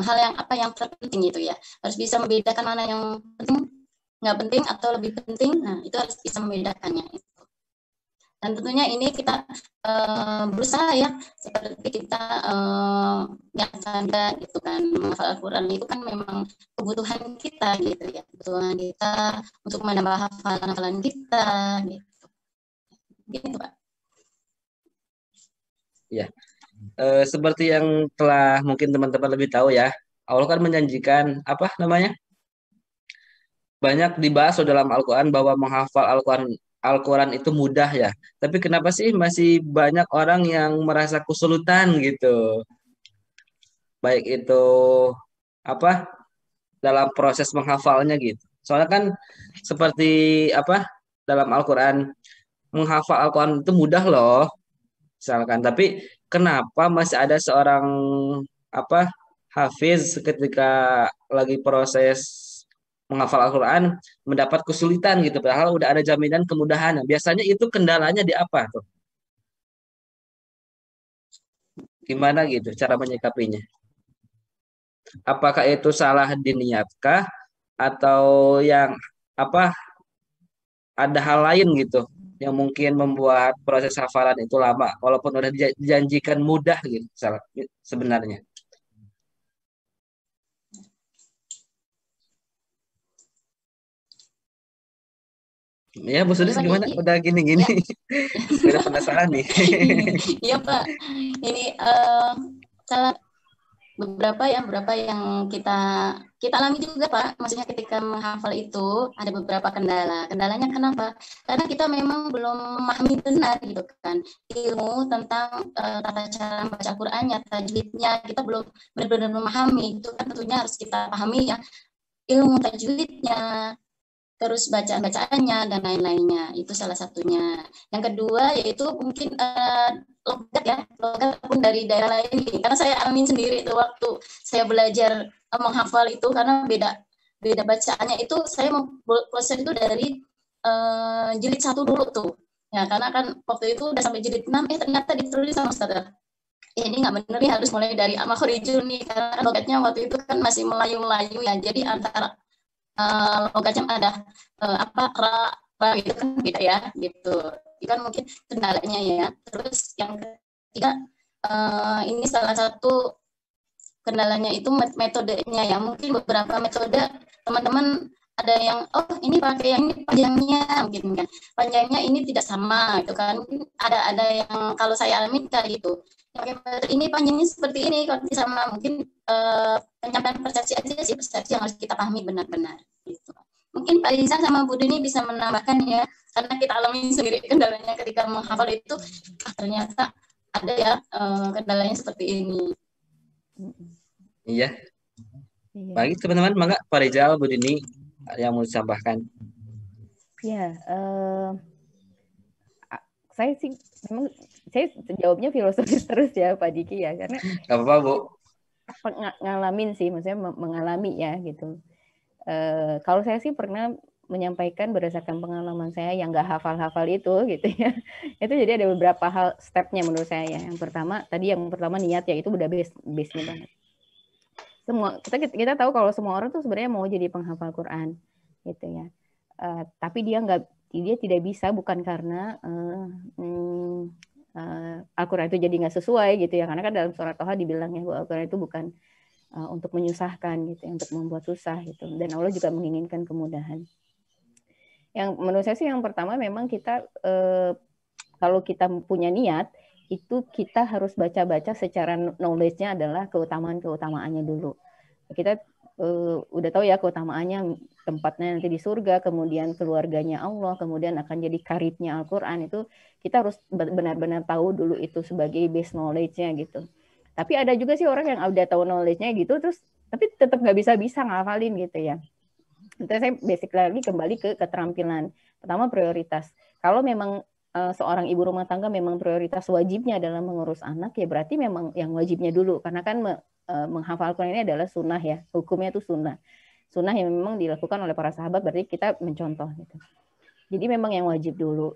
hal yang terpenting gitu ya, harus bisa membedakan mana yang penting, nggak penting atau lebih penting. Nah itu harus bisa membedakannya itu. Dan tentunya ini kita berusaha ya, seperti kita nggak sadar gitu kan, menghafal Al-Quran itu kan memang kebutuhan kita gitu ya, kebutuhan kita untuk menambah hafalan kita gitu Pak. Ya. Seperti yang telah mungkin teman-teman lebih tahu ya, Allah kan menjanjikan apa namanya? Banyak dibahas dalam Al-Quran bahwa menghafal Al-Quran itu mudah ya. Tapi kenapa sih masih banyak orang yang merasa kesulitan gitu? Baik itu apa dalam proses menghafalnya gitu. Soalnya kan seperti apa dalam Al-Quran, menghafal Al-Quran itu mudah loh, misalkan. Tapi kenapa masih ada seorang apa hafiz ketika lagi proses menghafal Al-Quran mendapat kesulitan gitu, padahal udah ada jaminan kemudahan. Biasanya itu kendalanya di apa tuh? Gimana gitu cara menyikapinya? Apakah itu salah diniatkah atau yang apa ada hal lain gitu yang mungkin membuat proses hafalan itu lama walaupun udah dijanjikan mudah gitu salah sebenarnya. Ya, Bu Sudis gimana? Udah gini-gini. Ya. Udah penasaran nih. Iya Pak, ini salah beberapa yang kita alami juga Pak. Maksudnya ketika menghafal itu ada beberapa kendala. Kendalanya kenapa? Karena kita memang belum memahami benar gitu kan, ilmu tentang tata cara membaca Al-Qur'annya, tajwidnya, kita belum benar-benar memahami. Itu kan tentunya harus kita pahami ya, ilmu tajwidnya, terus bacaan-bacaannya dan lain-lainnya. Itu salah satunya. Yang kedua yaitu mungkin logat pun dari daerah lain. Karena saya alamin sendiri itu waktu saya belajar menghafal itu, karena beda bacaannya itu. Saya mau proses itu dari jilid 1 dulu tuh. Ya, karena kan waktu itu udah sampai jilid 6, ternyata ditulis sama Ustaz. Ini nggak bener nih, harus mulai dari al-makhorijun nih, karena logatnya waktu itu kan masih Melayu-Melayu ya. Jadi antara logatnya ada ra gitu kan beda ya gitu. Itu kan mungkin kendalanya ya. Terus yang ketiga ini salah satu kendalanya itu metodenya ya. Mungkin beberapa metode teman-teman ada yang ini pakai yang ini panjangnya mungkin kan. Panjangnya ini tidak sama gitu kan. Mungkin ada yang kalau saya alami kayak gitu. Ini panjangnya seperti ini, kalau sama mungkin penyampaian persepsi aja sih, persepsi yang harus kita pahami benar-benar gitu. Mungkin Pak Rizal sama Bu Dini bisa menambahkan ya, karena kita alami sendiri kendalanya ketika menghafal itu, ternyata ada ya kendalanya seperti ini. Iya. Baik teman-teman, maka Pak Rizal, Bu Dini yang mau ditambahkan. Ya, saya sih memang saya jawabnya filosofis terus ya Pak Diki ya, karena nggak apa-apa Bu. ngalamin sih, maksudnya mengalami ya gitu. Kalau saya sih pernah menyampaikan berdasarkan pengalaman saya yang nggak hafal-hafal itu gitu ya. Itu jadi ada beberapa hal stepnya menurut saya. Yang pertama niat ya, itu udah base-nya banget. Kita tahu kalau semua orang tuh sebenarnya mau jadi penghafal Quran gitu ya. Tapi dia tidak bisa, bukan karena Al-Quran itu jadi nggak sesuai gitu ya, karena kan dalam surat Toha dibilangnya bahwa Al-Quran itu bukan untuk menyusahkan gitu, untuk membuat susah gitu, dan Allah juga menginginkan kemudahan. Yang menurut saya sih yang pertama memang kita kalau kita punya niat itu kita harus baca-baca secara knowledge-nya adalah keutamaannya dulu. Kita udah tahu ya keutamaannya, tempatnya nanti di surga, kemudian keluarganya Allah, kemudian akan jadi karibnya Al-Quran. Itu kita harus benar-benar tahu dulu itu sebagai base knowledge-nya gitu. Tapi ada juga sih orang yang udah tahu knowledge-nya gitu, terus tapi tetap nggak bisa ngafalin gitu ya. Itu saya basic lagi kembali ke keterampilan. Pertama prioritas. Kalau memang seorang ibu rumah tangga memang prioritas wajibnya adalah mengurus anak, ya berarti memang yang wajibnya dulu. Karena kan menghafal Al-Quran ini adalah sunnah ya, hukumnya itu sunnah. Sunnah yang memang dilakukan oleh para sahabat, berarti kita mencontoh gitu. Jadi memang yang wajib dulu.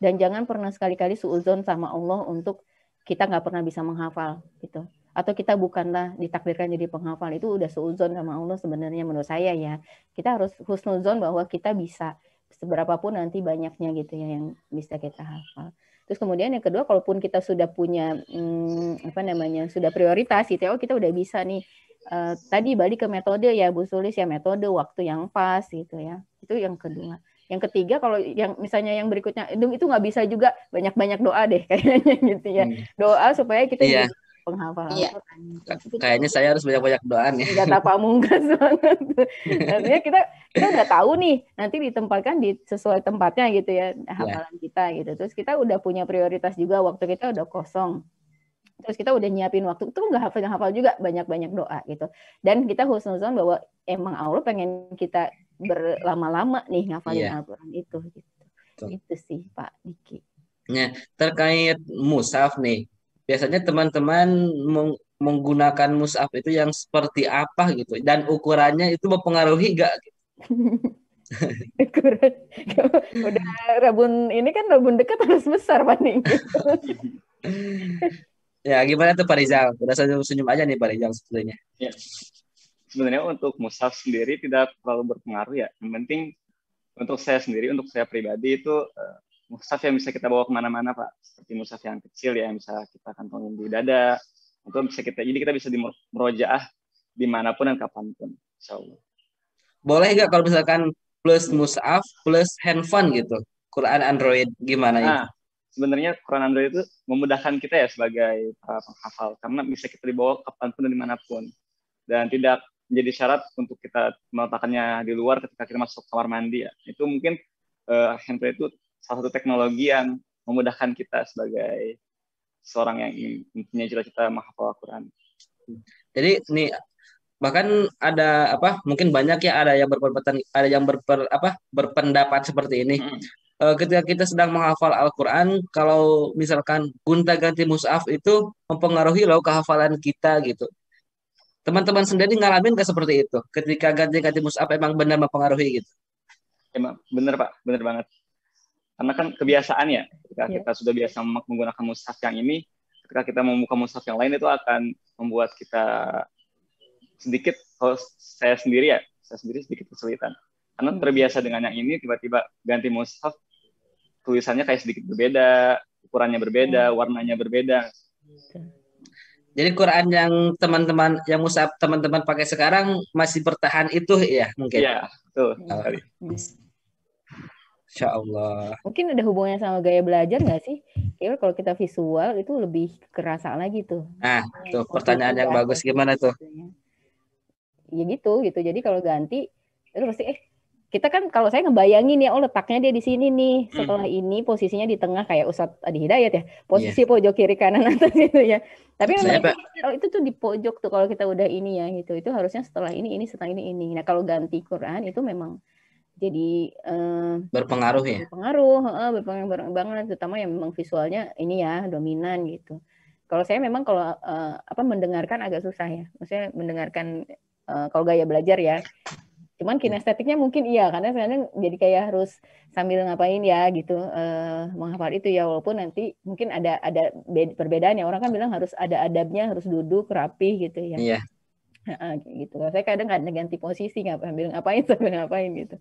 Dan jangan pernah sekali-kali suudzon sama Allah untuk kita nggak pernah bisa menghafal gitu. Atau kita bukanlah ditakdirkan jadi penghafal, itu udah suudzon sama Allah sebenarnya menurut saya ya. Kita harus husnuzon bahwa kita bisa, seberapapun nanti banyaknya gitu ya yang bisa kita hafal. Terus kemudian yang kedua, kalaupun kita sudah punya sudah prioritas gitu ya, kita udah bisa nih. Tadi balik ke metode ya Bu Sulis ya, metode waktu yang pas gitu ya. Itu yang kedua. Yang ketiga, kalau yang misalnya yang berikutnya itu nggak bisa juga, banyak-banyak doa deh kayaknya gitu ya. Doa supaya kita jadi penghafal Al-Quran. Kayaknya saya harus banyak-banyak doa nih. Nggak tapamungkas banget. Artinya kita udah tahu nih, nanti ditempatkan di sesuai tempatnya gitu ya, hafalan kita gitu. Terus kita udah punya prioritas juga, waktu kita udah kosong. Terus kita udah nyiapin waktu, itu nggak hafal juga, banyak-banyak doa gitu. Dan kita husnuzon bahwa emang Allah pengen kita berlama-lama nih ngafalin Al-Quran itu gitu. Itu sih Pak Diki. Nah, terkait mushaf nih, biasanya teman-teman menggunakan mushaf itu yang seperti apa gitu, dan ukurannya itu mempengaruhi nggak? Ukuran, udah rabun ini kan rabun dekat harus besar Pak nih. Gitu. Ya gimana tuh Pak Rizal? Udah senyum aja nih Pak Rizal sebetulnya. Ya. Sebenarnya untuk mushaf sendiri tidak terlalu berpengaruh ya. Yang penting untuk saya sendiri, untuk saya pribadi itu mushaf yang bisa kita bawa kemana-mana Pak. Seperti mushaf yang kecil ya, yang bisa kita kantongin di dada. Jadi kita bisa di murojaah dimanapun dan kapanpun. Insyaallah. Boleh nggak kalau misalkan plus mushaf plus handphone gitu? Quran Android gimana itu? Sebenarnya Quran Android itu memudahkan kita ya sebagai penghafal, karena bisa kita dibawa kapanpun dan dimanapun. Dan tidak menjadi syarat untuk kita meletakkannya di luar ketika kita masuk kamar mandi ya. Itu mungkin handphone itu salah satu teknologi yang memudahkan kita sebagai seorang yang mempunyai cita-cita menghafal Al-Quran. Jadi nih bahkan ada mungkin banyak ya, ada yang berpendapat seperti ini. Ketika kita sedang menghafal Al-Quran, kalau misalkan gonta-ganti mushaf itu mempengaruhi loh kehafalan kita gitu. Teman-teman sendiri ngalamin nggak seperti itu? Ketika ganti-ganti mushaf emang benar mempengaruhi gitu? Emang benar Pak, benar banget. Karena kan kebiasaan ya, ketika kita sudah biasa menggunakan mushaf yang ini, ketika kita membuka mushaf yang lain itu akan membuat kita sedikit, kalau saya sendiri sedikit kesulitan. Karena terbiasa dengan yang ini, tiba-tiba ganti mushaf, tulisannya kayak sedikit berbeda, ukurannya berbeda, warnanya berbeda. Jadi Quran yang mushaf teman-teman pakai sekarang masih bertahan itu ya mungkin? Iya, betul sekali. Insya Allah. Mungkin ada hubungannya sama gaya belajar nggak sih? Kira kalau kita visual itu lebih kerasa lagi tuh. Nah, tuh pertanyaan yang bagus, gimana tuh? Ya gitu. Jadi kalau ganti itu pasti kita kan, kalau saya ngebayangin ya, letaknya dia di sini nih. Setelah ini posisinya di tengah kayak Ustadz Adi Hidayat ya. Posisi pojok kiri kanan atas gitu ya. Tapi memang itu tuh di pojok tuh kalau kita udah ini ya gitu. Itu harusnya setelah ini setelah ini. Nah, kalau ganti Quran itu memang jadi berpengaruh ya. Berpengaruh banget, terutama yang memang visualnya ini ya dominan gitu. Kalau saya memang mendengarkan agak susah ya. Maksudnya mendengarkan kalau gaya belajar ya. Cuman kinestetiknya mungkin iya, karena sekarang jadi kayak harus sambil ngapain ya gitu menghafal itu ya, walaupun nanti mungkin ada perbedaan ya, orang kan bilang harus ada adabnya, harus duduk rapi gitu ya. Iya. Gitu. Saya kadang nggak ganti posisi, sambil ngapain sambil ngapain gitu.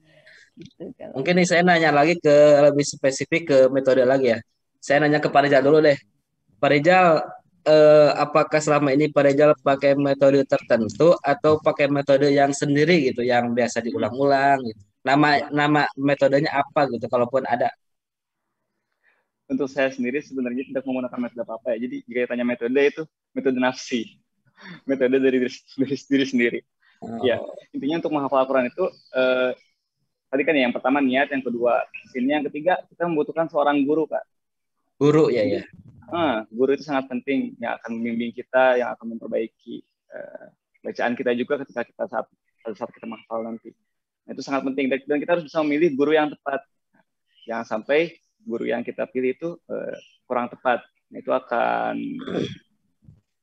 Mungkin nih saya nanya lagi ke lebih spesifik ke metode lagi ya. Saya nanya ke Pak Rizal dulu deh. Pak Rizal, apakah selama ini Pak Rizal pakai metode tertentu atau pakai metode yang sendiri gitu, yang biasa diulang-ulang gitu? Nama metodenya apa gitu, kalaupun ada? Untuk saya sendiri sebenarnya tidak menggunakan metode apa-apa ya. Jadi jika ditanya metode itu metode nafsi, metode dari diri sendiri. Ya, intinya untuk menghafal Al-Quran itu tadi kan yang pertama niat, yang kedua ini, yang ketiga kita membutuhkan seorang guru, Kak. Guru ya ya. Guru itu sangat penting, yang akan membimbing kita, yang akan memperbaiki bacaan kita juga ketika kita saat kita menghafal nanti. Nah, itu sangat penting, dan kita harus bisa memilih guru yang tepat. Jangan sampai guru yang kita pilih itu kurang tepat. Nah, itu akan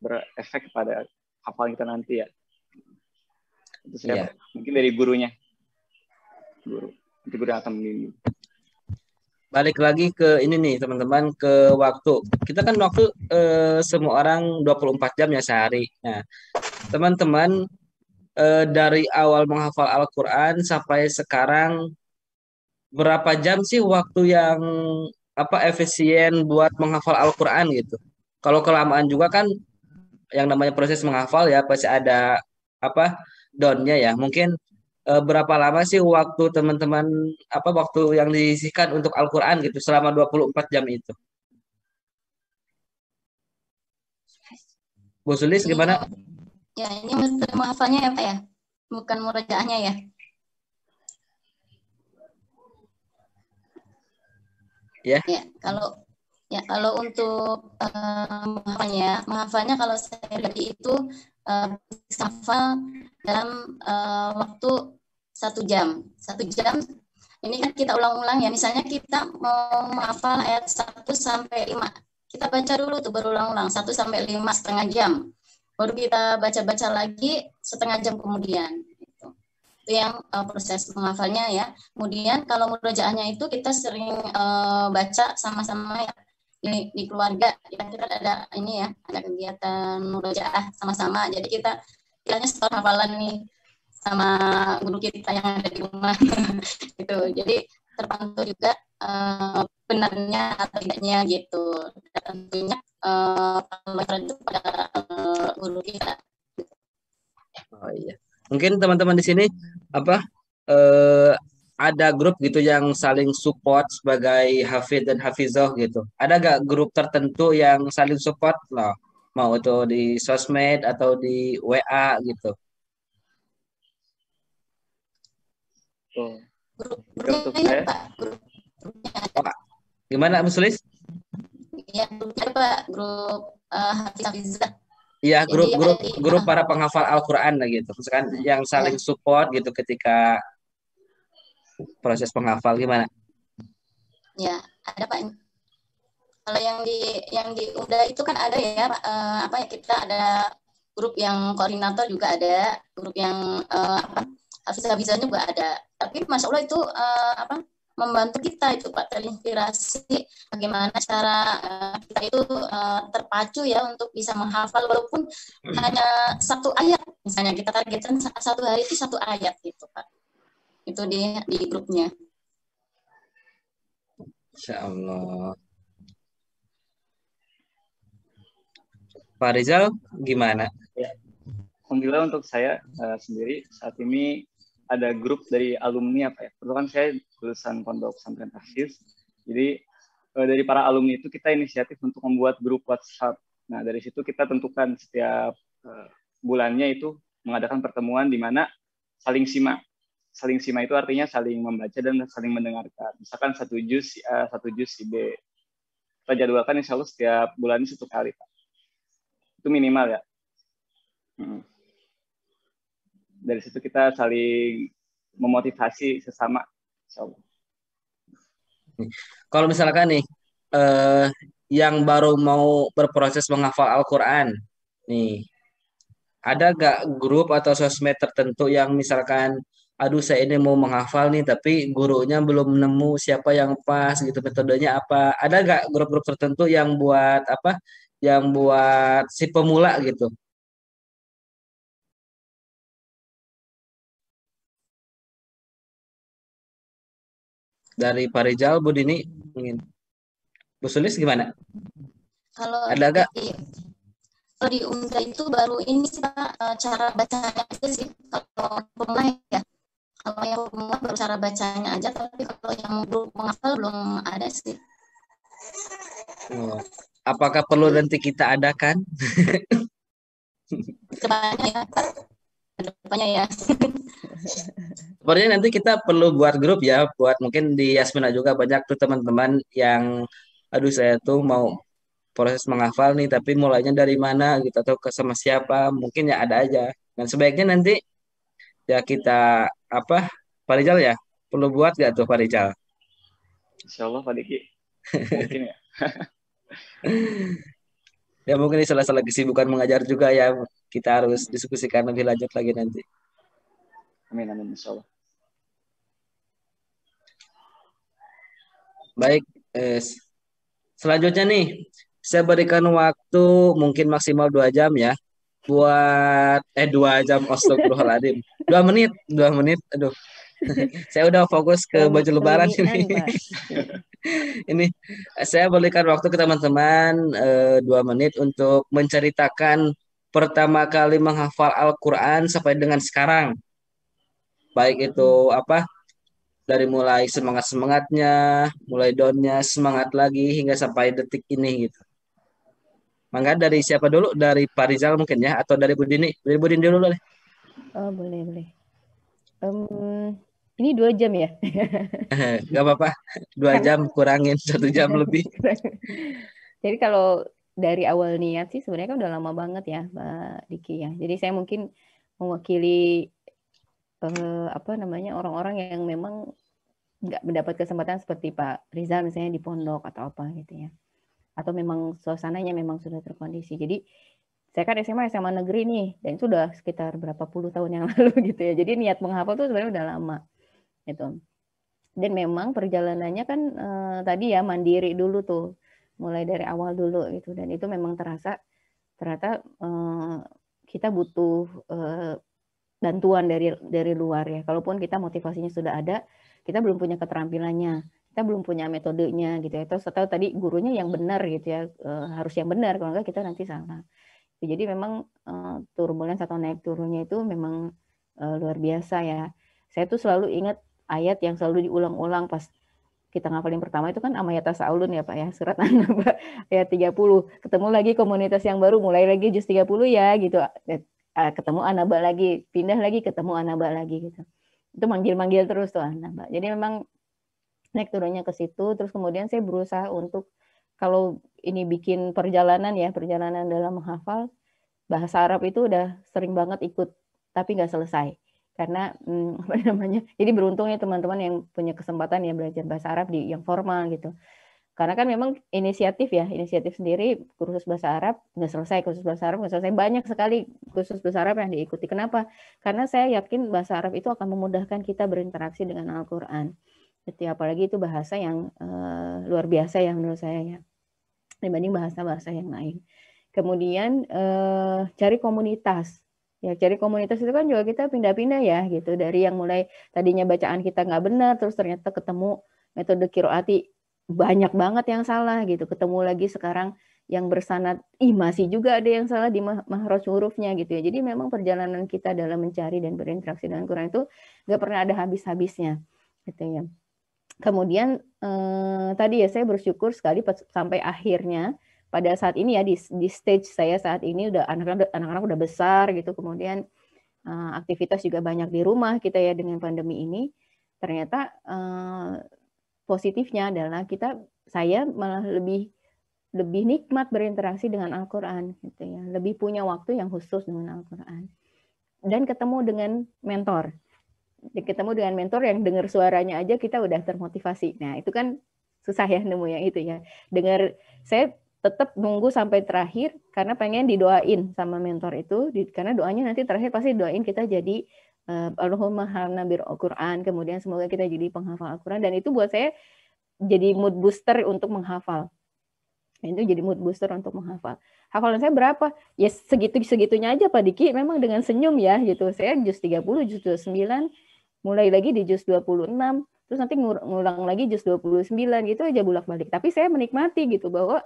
berefek pada hafalan kita nanti ya. Itu siapa? Mungkin dari gurunya. Nanti guru yang akan membimbing. Balik lagi ke ini nih teman-teman, ke waktu. Kita kan waktu semua orang 24 jam ya sehari. Nah, teman-teman dari awal menghafal Al-Quran sampai sekarang, berapa jam sih waktu yang efisien buat menghafal Al-Quran gitu? Kalau kelamaan juga kan yang namanya proses menghafal ya pasti ada down-nya ya. Mungkin berapa lama sih waktu teman-teman waktu yang disisihkan untuk Al-Quran gitu selama 24 jam itu? Bu Sulis gimana? Ya, ini metode menghafalnya ya Pak ya? Bukan murojaahnya ya? Ya. Kalau untuk menghafalnya kalau saya lihat itu hafal dalam waktu 1 jam. 1 jam ini kan kita ulang-ulang ya. Misalnya kita mau menghafal ayat 1 sampai 5. Kita baca dulu tuh berulang-ulang 1 sampai 5 setengah jam. Baru kita baca-baca lagi setengah jam kemudian. Itu yang proses menghafalnya ya. Kemudian kalau murojaahnya itu kita sering baca sama-sama ya. Di keluarga kita ada ini ya, ada kegiatan murojaah sama-sama. Jadi kita kiranya setor hafalan nih sama guru kita yang ada di rumah gitu. Jadi terpantau juga benarnya atau tidaknya gitu. Dan tentunya pelajaran itu pada guru kita. Oh iya. Mungkin teman-teman di sini ada grup gitu yang saling support sebagai hafid dan hafizah gitu. Ada gak grup tertentu yang saling support loh? Mau itu di sosmed atau di WA gitu? Grupnya ya Pak. Gimana Bu Sulis? Ya grupnya Pak, grup hafizah. Iya, grup para penghafal Al-Quran lah gitu. Misalkan yang saling support gitu ketika proses penghafal gimana? Ya, ada Pak. Kalau yang diundah itu kan ada ya, kita ada grup yang koordinator juga ada, grup yang hafizah juga ada. Tapi Masya Allah itu membantu kita itu Pak, terinspirasi bagaimana cara kita itu terpacu ya untuk bisa menghafal walaupun hanya 1 ayat. Misalnya kita targetkan 1 hari itu 1 ayat gitu Pak. Itu di grupnya. Insya Allah. Pak Rizal gimana? Ya. Alhamdulillah untuk saya sendiri saat ini ada grup dari alumni Kebetulan saya lulusan Pondok Pesantren Tahfiz. Jadi dari para alumni itu kita inisiatif untuk membuat grup WhatsApp. Nah dari situ kita tentukan setiap bulannya itu mengadakan pertemuan di mana saling simak. Saling simak itu artinya saling membaca dan saling mendengarkan. Misalkan 1 juz si B. Kita jadwalkan insya Allah setiap bulan 1 kali, Pak. Itu minimal ya. Dari situ kita saling memotivasi sesama, insya Allah. Kalau misalkan nih, yang baru mau berproses menghafal Al-Quran, nih, ada gak grup atau sosmed tertentu yang misalkan, aduh saya ini mau menghafal nih, tapi gurunya belum nemu siapa yang pas gitu, metodenya apa? Ada gak grup-grup tertentu yang buat apa? Yang buat si pemula gitu? Dari Pak Rizal, Bu Dini, mungkin. Bu Sulis gimana? Kalau Ada gak? di Umda itu baru ini sih Pak, cara bacanya aja sih kalau pemula ya. Kalau yang pemula baru cara bacanya aja, tapi kalau yang belum menghafal belum ada sih. Oh. Apakah perlu nanti kita adakan? Kedepannya ya, kedepannya ya. Sebenarnya nanti kita perlu buat grup ya, buat mungkin di Yasmina juga banyak tuh teman-teman yang, aduh saya tuh mau proses menghafal nih, tapi mulainya dari mana gitu atau ke sama siapa, mungkin ya ada aja. Dan sebaiknya nanti ya kita apa, Pak Rizal ya, perlu buat gak tuh Pak Rizal? Insya Allah Pak Diki mungkin ya. Ya mungkin di salah-salah kesibukan mengajar juga ya, kita harus diskusikan lebih lanjut lagi nanti. Amin amin insya Allah. Baik, selanjutnya nih, saya berikan waktu mungkin maksimal 2 jam ya, buat 2 jam, astagfirullahaladzim, 2 menit, 2 menit, aduh, saya udah fokus ke baju lebaran ini. Pak. Ini saya berikan waktu ke teman-teman 2 menit untuk menceritakan pertama kali menghafal Al-Quran sampai dengan sekarang, baik itu apa, dari mulai semangat-semangatnya, mulai downnya, semangat lagi hingga sampai detik ini gitu. Mangga dari siapa dulu? Dari Pak Rizal mungkin ya, atau dari Budini? Dari Budini dulu deh. Oh, boleh. Ini 2 jam ya? Gak apa-apa, 2 jam kurangin 1 jam lebih. Jadi kalau dari awal niat sih sebenarnya kan udah lama banget ya, Mbak Diki ya. Jadi saya mungkin mewakili orang-orang yang memang nggak mendapat kesempatan seperti Pak Rizal misalnya di pondok atau apa gitu ya. Atau memang suasananya memang sudah terkondisi. Jadi saya kan SMA negeri nih, dan itu sudah sekitar berapa puluh tahun yang lalu gitu ya. Jadi niat menghafal tuh sebenarnya udah lama gitu. Dan memang perjalanannya kan tadi ya mandiri dulu tuh, mulai dari awal dulu gitu. Dan itu memang ternyata kita butuh bantuan dari luar ya. Kalaupun kita motivasinya sudah ada, kita belum punya keterampilannya, kita belum punya metodenya gitu ya. Atau tadi gurunya yang benar gitu ya, harus yang benar, kalau enggak kita nanti salah. Jadi memang turbulens atau naik turunnya itu memang luar biasa ya. Saya tuh selalu ingat ayat yang selalu diulang-ulang pas kita ngapalin pertama itu kan Amayata Saulun ya Pak ya, surat An-Naba ayat 30. Ketemu lagi komunitas yang baru, mulai lagi juz 30 ya gitu. Ketemu An-Naba lagi, pindah lagi ketemu An-Naba lagi gitu. Itu manggil-manggil terus tuh An-Naba. Jadi memang naik turunnya ke situ. Terus kemudian saya berusaha untuk kalau ini bikin perjalanan dalam menghafal, bahasa Arab itu udah sering banget ikut, tapi nggak selesai. Karena jadi beruntung ya teman-teman yang punya kesempatan ya belajar bahasa Arab di yang formal gitu. Karena kan memang inisiatif sendiri, kursus bahasa Arab nggak selesai, banyak sekali kursus bahasa Arab yang diikuti. Kenapa? Karena saya yakin bahasa Arab itu akan memudahkan kita berinteraksi dengan Al-Quran. Jadi apalagi itu bahasa yang luar biasa ya menurut saya ya, dibanding bahasa-bahasa yang lain. Kemudian cari komunitas. Ya, cari komunitas itu kan juga kita pindah-pindah ya gitu. Dari yang mulai tadinya bacaan kita nggak benar, terus ternyata ketemu metode qiraati banyak banget yang salah gitu. Ketemu lagi sekarang yang bersanad, masih juga ada yang salah di mahraj hurufnya gitu ya. Jadi memang perjalanan kita dalam mencari dan berinteraksi dengan Quran itu nggak pernah ada habis-habisnya gitu ya. Kemudian tadi ya saya bersyukur sekali sampai akhirnya pada saat ini ya di stage saya saat ini udah anak-anak udah besar gitu, kemudian aktivitas juga banyak di rumah kita ya dengan pandemi ini. Ternyata positifnya adalah saya malah lebih nikmat berinteraksi dengan Al-Quran gitu ya, lebih punya waktu yang khusus dengan Al-Quran dan ketemu dengan mentor yang dengar suaranya aja kita udah termotivasi. Nah itu kan susah ya nemu yang itu ya. Saya tetap nunggu sampai terakhir karena pengen didoain sama mentor itu, karena doanya nanti terakhir pasti doain kita jadi Allahumma halna bil Quran, kemudian semoga kita jadi penghafal Al-Quran, dan itu buat saya jadi mood booster untuk menghafal. Itu jadi mood booster untuk menghafal. Hafalan saya berapa? Ya segitunya aja Pak Diki, memang dengan senyum ya gitu. Saya juz 30, juz 29, mulai lagi di juz 26, terus nanti ngulang lagi juz 29 gitu aja bolak-balik. Tapi saya menikmati gitu bahwa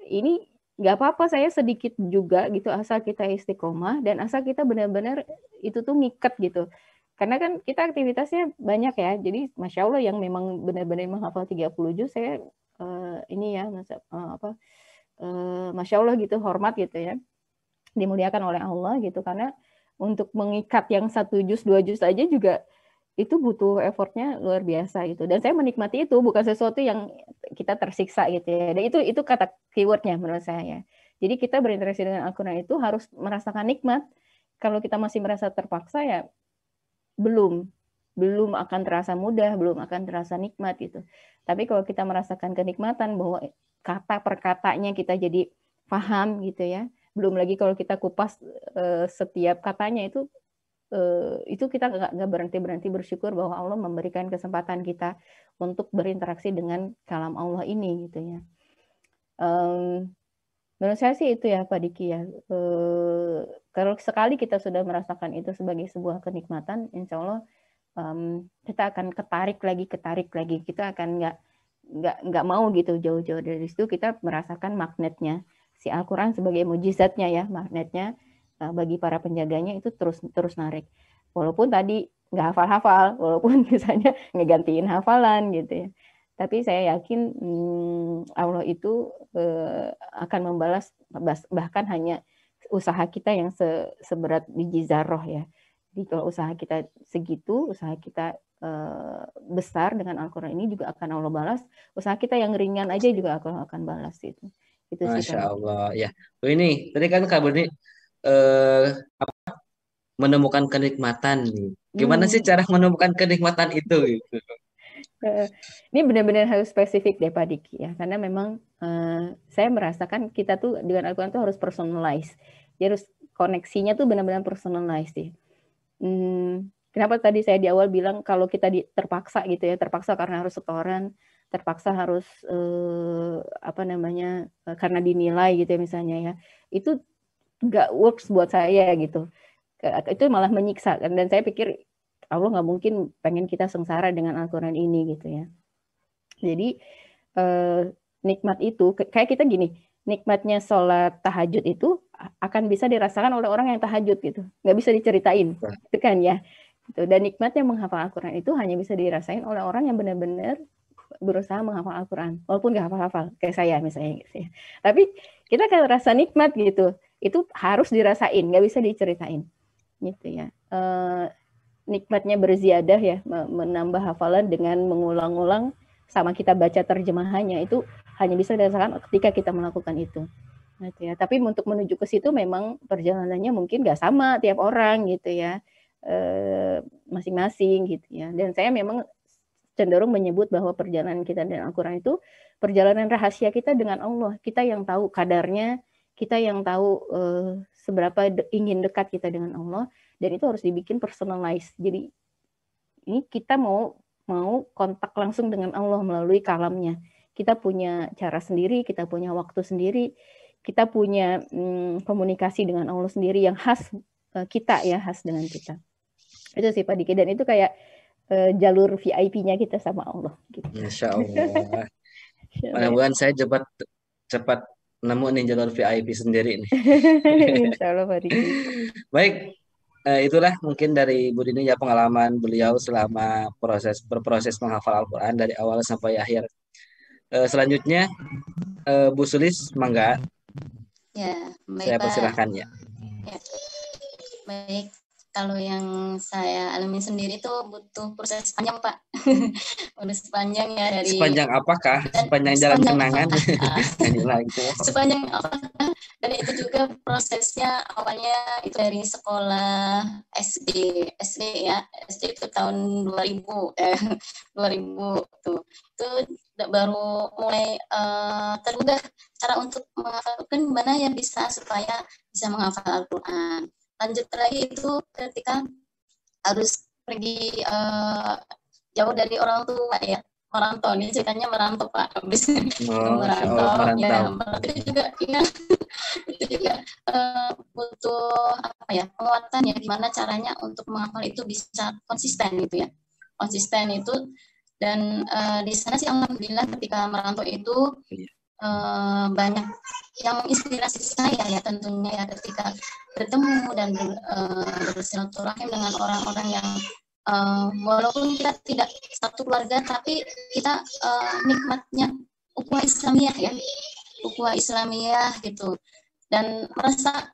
ini nggak apa-apa saya sedikit juga gitu, asal kita istiqomah dan asal kita benar-benar itu tuh ngikat gitu. Karena kan kita aktivitasnya banyak ya, jadi Masya Allah yang memang benar-benar menghafal 30 juz, saya ini ya, Masya Allah gitu, hormat gitu ya, dimuliakan oleh Allah gitu, karena untuk mengikat yang 1 juz 2 juz aja juga itu butuh effortnya luar biasa gitu, dan saya menikmati itu, bukan sesuatu yang kita tersiksa gitu ya. Dan itu kata keywordnya menurut saya. Jadi kita berinteraksi dengan Al-Quran itu harus merasakan nikmat. Kalau kita masih merasa terpaksa ya belum akan terasa mudah, belum akan terasa nikmat gitu. Tapi kalau kita merasakan kenikmatan bahwa kata per katanya kita jadi paham gitu ya, belum lagi kalau kita kupas setiap katanya itu kita nggak berhenti bersyukur bahwa Allah memberikan kesempatan kita untuk berinteraksi dengan kalam Allah ini gitu ya. Menurut saya sih itu ya Pak Diki ya. Kalau sekali kita sudah merasakan itu sebagai sebuah kenikmatan, insya Allah kita akan ketarik lagi. Kita akan nggak mau gitu jauh-jauh dari situ. Kita merasakan magnetnya si Al-Quran sebagai mujizatnya ya, magnetnya bagi para penjaganya itu terus narik. Walaupun tadi nggak hafal-hafal, walaupun misalnya ngegantiin hafalan gitu ya. Tapi saya yakin Allah itu akan membalas bahkan hanya usaha kita yang seberat biji zarroh ya. Jadi kalau usaha kita segitu, usaha kita besar dengan Al-Quran ini juga akan Allah balas. Usaha kita yang ringan aja juga akan balas itu. Itu sih Masya Pak. Allah ya. Ini tadi kan Kak Berni menemukan kenikmatan nih. Gimana sih cara menemukan kenikmatan itu gitu? Ini benar-benar harus spesifik deh Pak Diki ya, karena memang saya merasakan kita tuh dengan Al-Quran tuh harus personalize. Jadi harus koneksinya tuh benar-benar personalize sih. Kenapa tadi saya di awal bilang kalau kita terpaksa gitu ya, terpaksa karena harus setoran, terpaksa harus karena dinilai gitu ya misalnya ya, itu nggak works buat saya gitu. Itu malah menyiksa, dan saya pikir Allah nggak mungkin pengen kita sengsara dengan Al-Quran ini gitu ya. Jadi nikmat itu kayak kita gini, nikmatnya sholat tahajud itu akan bisa dirasakan oleh orang yang tahajud gitu, nggak bisa diceritain, itu kan ya. Dan nikmatnya menghafal Al-Quran itu hanya bisa dirasain oleh orang yang benar-benar berusaha menghafal Al-Quran, walaupun nggak hafal-hafal kayak saya misalnya gitu ya. Tapi kita kan rasa nikmat gitu, itu harus dirasain, nggak bisa diceritain gitu ya. Nikmatnya berziyadah ya, menambah hafalan dengan mengulang-ulang sama kita baca terjemahannya, itu hanya bisa dirasakan ketika kita melakukan itu gitu ya. Tapi untuk menuju ke situ memang perjalanannya mungkin nggak sama tiap orang gitu ya, masing-masing gitu ya. Dan saya memang cenderung menyebut bahwa perjalanan kita dengan Al-Quran itu perjalanan rahasia kita dengan Allah. Kita yang tahu kadarnya, kita yang tahu seberapa ingin dekat kita dengan Allah, dan itu harus dibikin personalized. Jadi ini kita mau kontak langsung dengan Allah melalui kalamnya. Kita punya cara sendiri, kita punya waktu sendiri, kita punya komunikasi dengan Allah sendiri yang khas kita ya, khas dengan kita. Itu sih Pak Diki, dan itu kayak jalur VIP-nya kita sama Allah. Gitu. Masya Allah. Mudah-mudahan saya cepat nemu nih jalur VIP sendiri nih. Insya Allah Pak Diki. Baik, itulah mungkin dari Bu Dini ya pengalaman beliau selama berproses menghafal Al-Quran dari awal sampai akhir. Selanjutnya Bu Sulis, mangga. Ya, baik Saya Pak. persilahkan ya. Ya. Baik. Kalau yang saya alami sendiri itu butuh proses panjang, Pak. Proses panjang ya dari Sepanjang apakah? Sepanjang jalan sepanjang kenangan. Nyanyi lagi. sepanjang apa, dan itu juga prosesnya awalnya itu dari sekolah SD ya, SD itu tahun 2000 tuh, itu baru mulai tergugah cara untuk menghafalkan gimana ya bisa supaya bisa menghafal Al-Quran. Lanjut lagi itu ketika harus pergi jauh dari orang tua ya, merantau nih ceritanya, merantau Pak, habis merantau ya, itu juga ya, itu juga butuh apa ya, penguatan ya, gimana caranya untuk menghafal itu bisa konsisten gitu ya, konsisten itu. Dan di sana sih alhamdulillah ketika merantau itu banyak yang menginspirasi saya ya, tentunya ya, ketika bertemu dan bersilaturahim dengan orang-orang yang walaupun kita tidak satu keluarga, tapi kita nikmatnya ukhuwah Islamiyah ya, ukhuwah Islamiyah gitu, dan merasa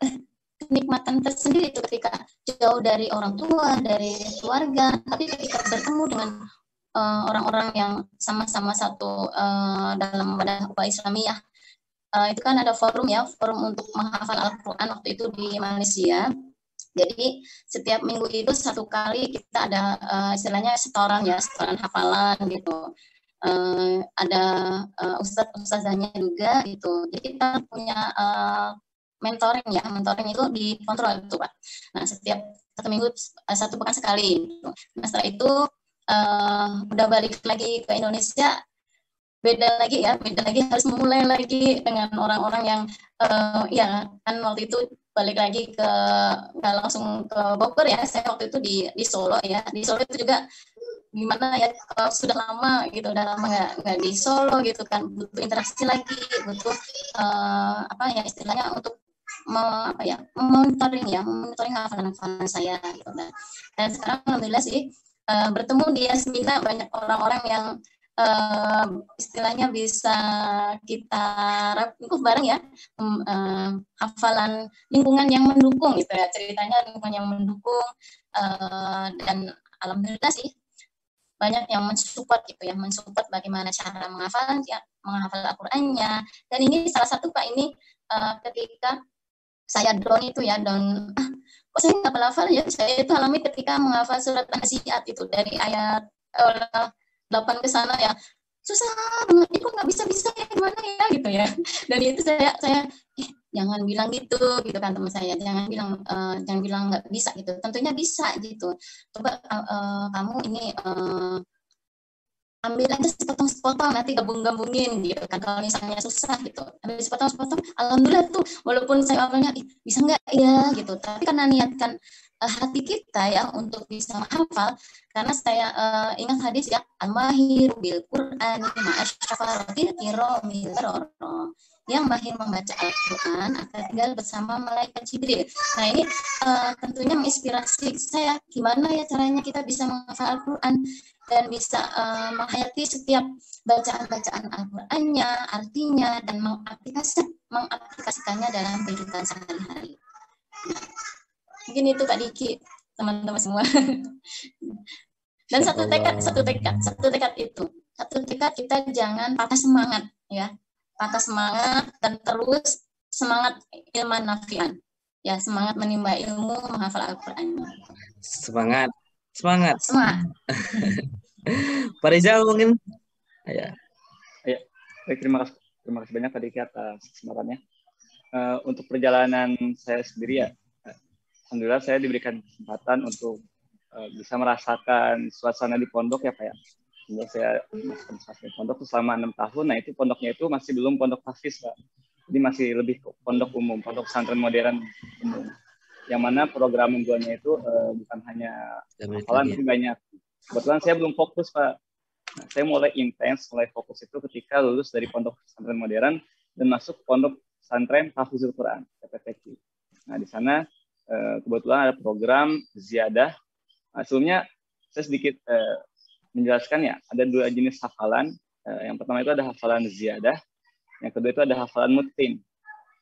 kenikmatan tersendiri itu ketika jauh dari orang tua, dari keluarga, tapi ketika bertemu dengan orang-orang yang sama-sama satu dalam wadah ukhuwah Islamiyah. Itu kan ada forum ya, forum untuk menghafal Al-Quran waktu itu di Malaysia. Jadi setiap minggu itu satu kali kita ada istilahnya setoran ya, setoran hafalan gitu. Ada ustazahnya juga gitu. Jadi kita punya mentoring ya, mentoring itu dikontrol itu Pak. Nah setiap satu minggu satu pekan sekali. Gitu. Nah setelah itu udah balik lagi ke Indonesia, beda lagi harus memulai lagi dengan orang-orang yang ya kan waktu itu balik lagi ke nggak langsung ke Bogor ya, saya waktu itu di Solo ya, di Solo itu juga gimana ya, sudah lama nggak di Solo gitu kan, butuh interaksi lagi, butuh apa ya istilahnya untuk monitoring hafalan saya gitu. Dan sekarang alhamdulillah sih bertemu di Yasmina banyak orang-orang yang istilahnya bisa kita rangkum bareng ya, hafalan lingkungan yang mendukung gitu ya, ceritanya lingkungan yang mendukung, dan alhamdulillah sih banyak yang mensupport gitu ya, mensupport bagaimana cara menghafal Al-Qur'annya. Dan ini salah satu Pak, ini ketika saya down itu ya, kok saya nggak hafal ya, saya itu alami ketika menghafal surat An-Nazi'at itu dari ayat 8 ke sana ya, susah banget, kok nggak bisa ya, gimana ya gitu ya. Dan itu saya jangan bilang gitu kan teman saya, jangan bilang nggak bisa gitu, tentunya bisa gitu. Coba kamu ini ambil aja sepotong-sepotong, nanti gabung-gabungin gitu kan, kalau misalnya susah gitu, ambil sepotong-sepotong. Alhamdulillah tuh, walaupun saya awalnya bisa nggak ya gitu, tapi karena niatkan hati kita ya untuk bisa menghafal, karena saya ingat hadis ya, al-mahir bil Qur'an ma'asyafaratil kiramil barara, yang mahir membaca Al-Quran akan tinggal bersama malaikat Jibril. Nah ini tentunya menginspirasi saya, gimana ya caranya kita bisa menghafal Al-Quran dan bisa menghayati setiap bacaan-bacaan Al-Qurannya, artinya, dan mengaplikasikannya dalam kehidupan sehari-hari. Nah, mungkin itu Pak Diki, teman-teman semua. Dan satu tekad kita jangan patah semangat ya, patah semangat dan terus semangat ilman nafian ya, semangat menimba ilmu, menghafal Al-Quran. Semangat. Pak Rizal mungkin ya. Baik, terima kasih banyak tadi atas kesempatannya. Untuk perjalanan saya sendiri ya, alhamdulillah saya diberikan kesempatan untuk bisa merasakan suasana di pondok ya Pak ya. Saya merasakan suasana di pondok selama 6 tahun. Nah itu pondoknya itu masih belum pondok tahfiz Pak. Jadi masih lebih pondok umum, pondok pesantren modern umum. Yang mana program unggulannya itu bukan hanya hafalan, tapi banyak. Kebetulan saya belum fokus Pak. Nah, saya mulai fokus itu ketika lulus dari pondok pesantren modern dan masuk pondok pesantren tahfizul Quran (PPTQ). Nah di sana kebetulan ada program ziyadah. Nah, sebelumnya saya sedikit menjelaskan ya, ada 2 jenis hafalan. Yang pertama itu ada hafalan ziyadah, yang kedua itu ada hafalan mutim.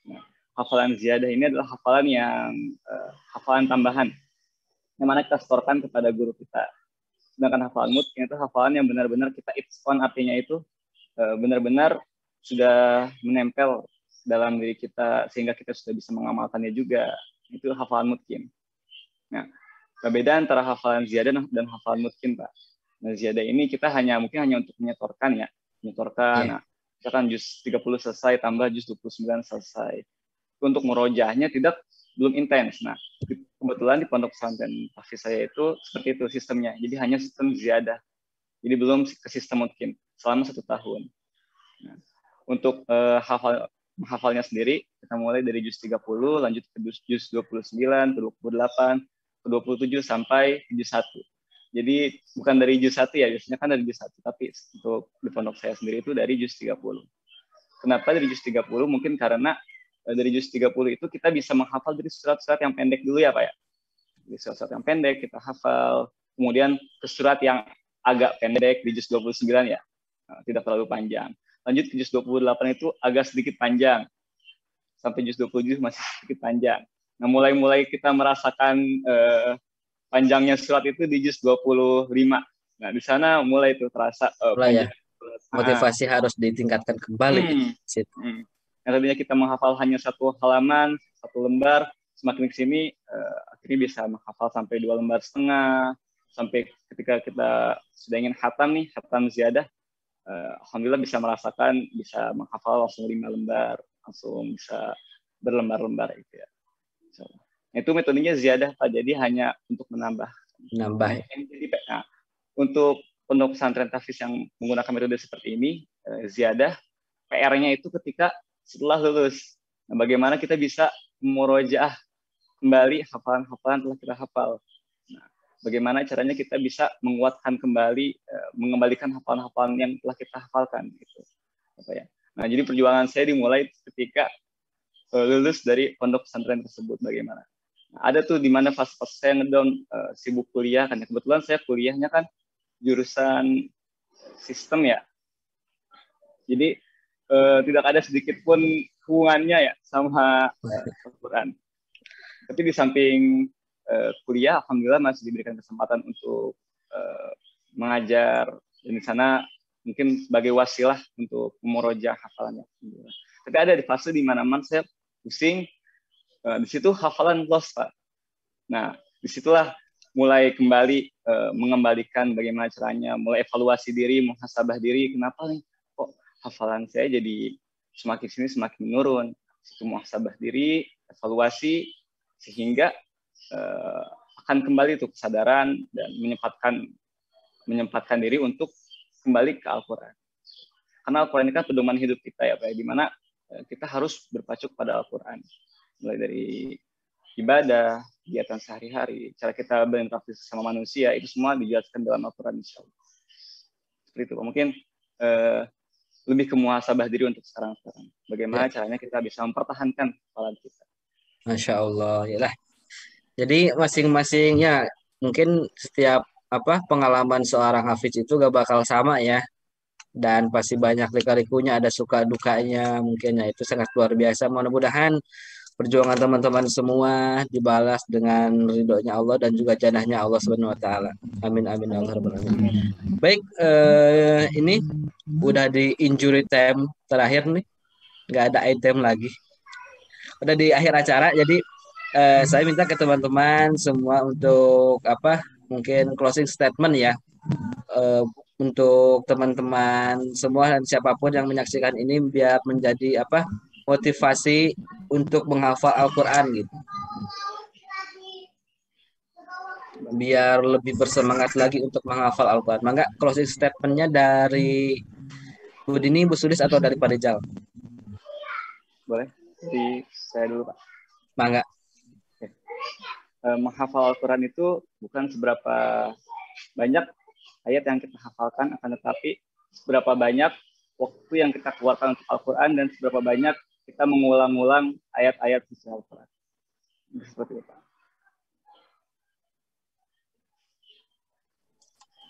Nah, hafalan ziyadah ini adalah hafalan yang hafalan tambahan. yang mana kita setorkan kepada guru kita. Sedangkan hafalan mutqin itu hafalan yang benar-benar kita itqan, artinya itu benar-benar sudah menempel dalam diri kita sehingga kita sudah bisa mengamalkannya juga. Itu hafalan mutqin. Nah, perbedaan antara hafalan ziyadah dan hafalan mutqin, Pak. Nah, ziyadah ini kita mungkin hanya untuk menyetorkan ya. Menyetorkan, nah, misalkan juz 30 selesai, tambah juz 29 selesai. Untuk merojahnya belum intens. Nah, kebetulan di pondok pesantren tahfiz saya itu seperti itu sistemnya. Jadi hanya sistem ziyadah. Jadi belum ke sistem mutqin selama 1 tahun. Nah, untuk menghafalnya sendiri, kita mulai dari juz 30, lanjut ke juz 29, ke 28, ke 27, sampai ke juz 1. Jadi bukan dari juz 1 ya, biasanya kan dari juz 1, tapi untuk di pondok saya sendiri itu dari juz 30. Kenapa dari juz 30? Mungkin karena dari juz 30 itu kita bisa menghafal dari surat-surat yang pendek dulu ya Pak ya. Di surat-surat yang pendek kita hafal, kemudian ke surat yang agak pendek di juz 29 ya, tidak terlalu panjang. Lanjut ke juz 28 itu agak sedikit panjang, sampai juz 27 masih sedikit panjang. Nah mulai kita merasakan panjangnya surat itu di juz 25. Nah di sana mulai itu terasa panjang. Motivasi harus ditingkatkan kembali. Yang tadinya kita menghafal hanya 1 halaman, 1 lembar, semakin kesini akhirnya bisa menghafal sampai 2,5 lembar, sampai ketika kita sudah ingin khatam ziyadah, alhamdulillah bisa merasakan bisa menghafal langsung 5 lembar, langsung bisa berlembar-lembar itu ya. Itu metodenya ziyadah Pak, jadi hanya untuk menambah. Jadi untuk pondok pesantren tahfiz yang menggunakan metode seperti ini, ziyadah, PR-nya itu ketika setelah lulus. Nah, bagaimana kita bisa memurojaah kembali hafalan-hafalan telah kita hafal. Nah, bagaimana caranya kita bisa menguatkan kembali, mengembalikan hafalan-hafalan yang telah kita hafalkan. Gitu. Apa ya? Nah, jadi perjuangan saya dimulai ketika lulus dari pondok pesantren tersebut. Bagaimana? Nah, ada tuh di mana fase-fase saya ngedown, sibuk kuliah kan. Kebetulan saya kuliahnya kan jurusan sistem ya. Jadi tidak ada sedikit pun hubungannya ya sama Al-Quran. Tapi di samping kuliah, alhamdulillah masih diberikan kesempatan untuk mengajar, dan di sana mungkin sebagai wasilah untuk memurojaah hafalannya. Tapi ada di fase di mana saya pusing, di situ hafalan lost Pak. Nah, disitulah mulai kembali mengembalikan bagaimana caranya, mulai evaluasi diri, muhasabah diri, kenapa nih kok hafalan saya jadi semakin sini semakin menurun. Itu muhasabah diri, evaluasi, sehingga akan kembali tuh kesadaran dan menyempatkan diri untuk kembali ke Al-Quran. Karena Al-Quran ini kan pedoman hidup kita ya Pak, di mana kita harus berpacu pada Al-Quran. Mulai dari ibadah, kegiatan sehari-hari, cara kita berinteraksi sama manusia, itu semua dijelaskan dalam Al-Quran insyaallah. Seperti itu Pak. Mungkin lebih ke muhasabah diri untuk sekarang. Bagaimana caranya kita bisa mempertahankan hafalan kita. Masya Allah, yalah. Jadi masing-masingnya mungkin setiap pengalaman seorang hafiz itu gak bakal sama ya, dan pasti banyak lika-likunya, ada suka dukanya mungkin ya, itu sangat luar biasa. Mudah-mudahan perjuangan teman-teman semua dibalas dengan ridhonya Allah dan juga jannahnya Allah Subhanahu wa taala. Amin amin ya Allah rabbal alamin. Baik, ini udah di injury time terakhir nih. Nggak ada item lagi. Udah di akhir acara, jadi saya minta ke teman-teman semua untuk mungkin closing statement ya. Untuk teman-teman semua dan siapapun yang menyaksikan ini, biar menjadi motivasi untuk menghafal Al-Quran gitu. Biar lebih bersemangat lagi untuk menghafal Al-Quran. Mangga closing statement-nya dari Bu Dini, Bu Sulis, atau dari Pak Rizal? Boleh, jadi saya dulu Pak. Mangga. Menghafal Al-Quran itu bukan seberapa banyak ayat yang kita hafalkan, akan tetapi seberapa banyak waktu yang kita keluarkan untuk Al-Quran dan seberapa banyak kita mengulang-ulang ayat-ayat suci Al-Quran. Seperti itu.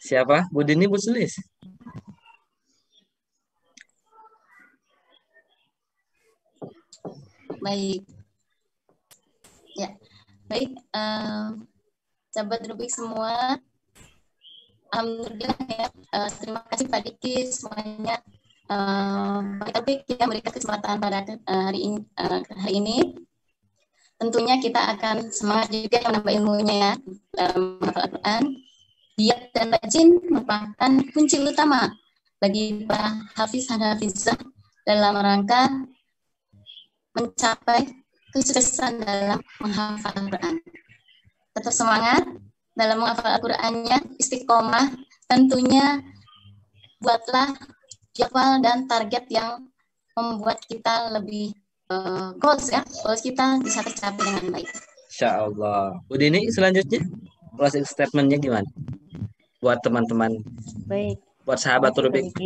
Siapa? Bu Dini, Bu Sulis? Baik. Ya, baik. sahabat Rubik semua. Alhamdulillah ya, terima kasih Pak Diki semuanya. Pak Rubik kita memberikan kesempatan pada hari ini. Tentunya kita akan semangat juga menambah ilmunya ya dalam Al-Quran. Giat dan rajin merupakan kunci utama bagi para hafiz dan hafizah dalam rangka mencapai kesuksesan dalam menghafal Al-Quran. Tetap semangat dalam menghafal Al-Qurannya, istiqomah, tentunya buatlah jadwal dan target yang membuat kita lebih goals kita bisa tercapai dengan baik. Insya Allah. Bu Dini selanjutnya closing statementnya gimana buat teman-teman? Baik. Buat sahabat Rubik.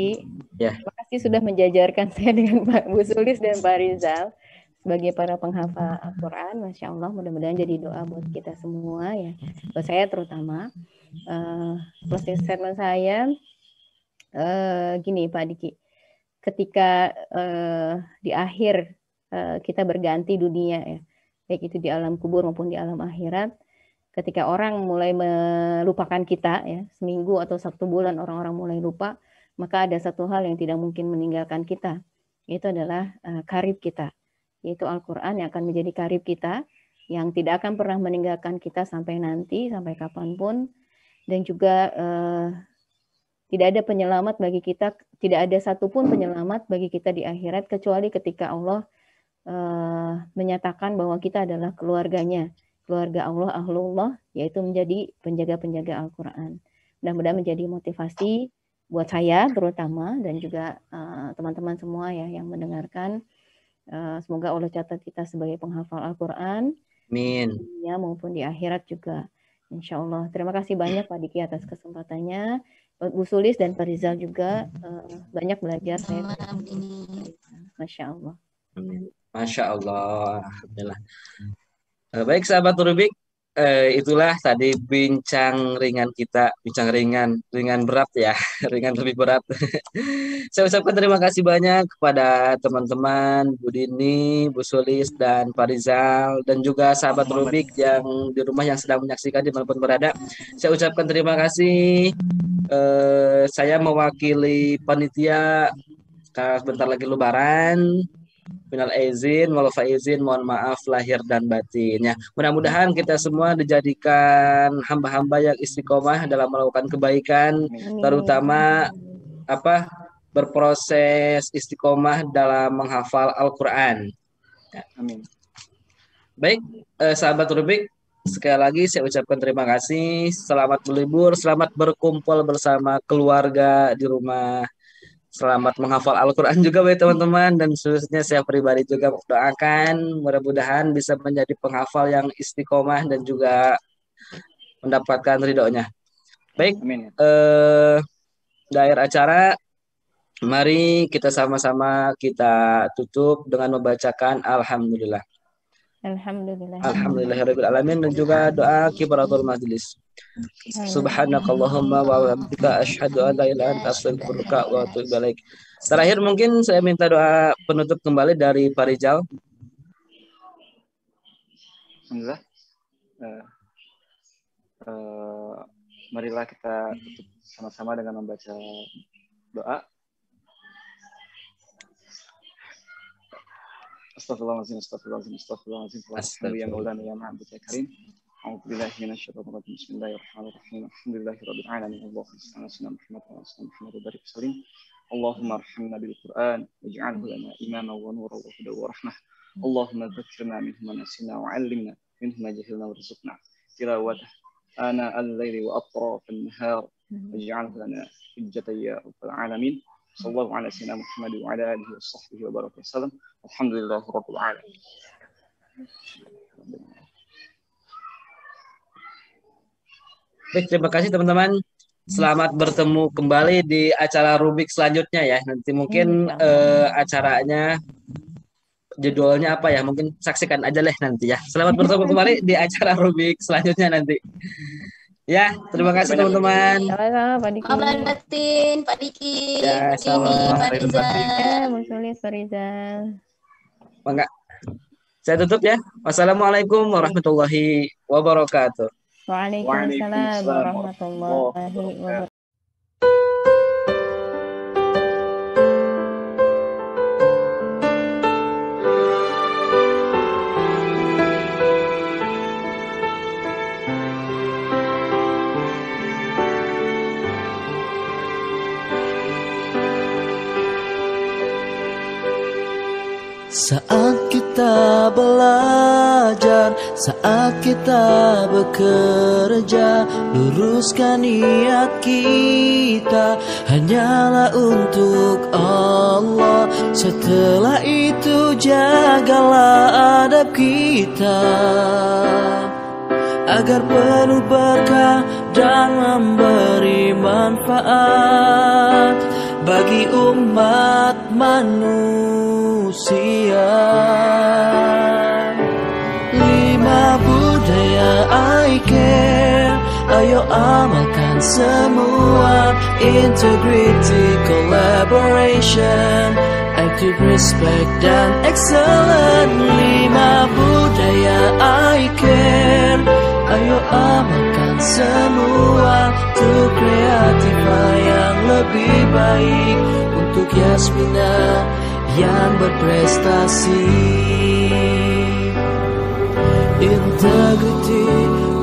Ya. Terima kasih sudah menjajarkan saya dengan Pak Bu Sulis dan Pak Rizal sebagai para penghafal Al-Quran. Masya Allah, mudah-mudahan jadi doa buat kita semua ya. Buat saya terutama. Closing statement saya gini Pak Diki. Ketika di akhir kita berganti dunia ya, baik itu di alam kubur maupun di alam akhirat, ketika orang mulai melupakan kita ya, seminggu atau 1 bulan orang-orang mulai lupa, maka ada satu hal yang tidak mungkin meninggalkan kita, yaitu adalah karib kita, yaitu Al-Quran yang akan menjadi karib kita, yang tidak akan pernah meninggalkan kita sampai nanti, sampai kapanpun, dan juga tidak ada penyelamat bagi kita, tidak ada satupun penyelamat bagi kita di akhirat, kecuali ketika Allah menyatakan bahwa kita adalah keluarganya, keluarga Allah, ahlullah, yaitu menjadi penjaga-penjaga Al-Quran. Mudah-mudahan menjadi motivasi buat saya terutama, dan juga teman-teman semua ya yang mendengarkan. Semoga Allah catat kita sebagai penghafal Al-Quran, amin, ya, maupun di akhirat juga, insya Allah. Terima kasih banyak Pak Diki atas kesempatannya. Bu Sulis dan Pak Rizal juga banyak belajar saya. Masya Allah. Masya Allah. Alhamdulillah. Baik sahabat Rubik, itulah tadi bincang ringan kita, bincang ringan berat ya, ringan lebih berat. Saya ucapkan terima kasih banyak kepada teman-teman Bu Dini, Bu Sulis, dan Pak Rizal, dan juga sahabat Rubik yang di rumah yang sedang menyaksikan dimanapun berada. Saya ucapkan terima kasih. Saya mewakili panitia, sebentar lagi Lebaran. Minal izin, wal faizin, mohon maaf lahir dan batin ya. Mudah-mudahan kita semua dijadikan hamba-hamba yang istiqomah dalam melakukan kebaikan, terutama berproses istiqomah dalam menghafal Al-Quran. Ya. Amin. Baik, sahabat Rubik, sekali lagi saya ucapkan terima kasih. Selamat berlibur, selamat berkumpul bersama keluarga di rumah. Selamat menghafal Al-Quran juga bagi teman-teman, dan khususnya saya pribadi juga doakan mudah-mudahan bisa menjadi penghafal yang istiqomah dan juga mendapatkan ridhonya. Baik, di akhir acara mari kita sama-sama kita tutup dengan membacakan Alhamdulillah. Alhamdulillahirabbil alamin, dan juga doa kibaratul majlis. Subhanakallahumma wa bihamdika asyhadu an la ilaha illa anta astaghfiruka wa atubu ilaik. Terakhir mungkin saya minta doa penutup kembali dari Pak Rizal. Alhamdulillah. Marilah kita tutup sama-sama dengan membaca doa. Astagfirullahaladzim, astagfirullahaladzim, astagfirullahaladzim. Astagfirullah ya Maulana ya Ma'bud ya Karim. A'udzu billahi minasyaitonir rajim. Bismillahirrahmanirrahim. Alhamdulillahirabbil alamin. Allahumma shalli ala Muhammad wa ala Muhammad wa barik sallim. Allahumma arhamna bil Qur'an waj'alhu lana imaman wa nuran wa hudan wa rahmah. Allahumma dzakkirna minhu ma nasina wa 'allimna minhu ma jahilna warzuqna tilawatah ana al-laili wa atraf an-nahar waj'alhu lana hujjatan ya rabbal alamin. Sallallahu ala sayyidina Muhammad wa ala alihi wa sahbihi wa baraka wasallam. Alhamdulillahirabbil alamin. Baik, terima kasih teman-teman. Selamat bertemu kembali di acara Rubik selanjutnya ya. Nanti mungkin acaranya judulnya apa ya? Mungkin saksikan aja lah nanti ya. Selamat bertemu kembali di acara Rubik selanjutnya nanti. Ya, terima kasih teman-teman. Sama-sama Pak Diki. Batin, Pak Diki. Ya, sama. Pak Rizal. Musulis Pak Rizal. Enggak. Saya tutup ya. Wassalamualaikum warahmatullahi wabarakatuh. Waalaikumsalam warahmatullahi wabarakatuh. Saat kita belajar, saat kita bekerja, luruskan niat kita hanyalah untuk Allah. Setelah itu jagalah adab kita agar penuh berkah dan memberi manfaat bagi umat manusia. 5 budaya I care, ayo amalkan semua. Integrity, collaboration, active respect dan excellent. 5 budaya I care, ayo amalkan semua. Untuk kreativa yang lebih baik, untuk Yasmina yang berprestasi. Integrity,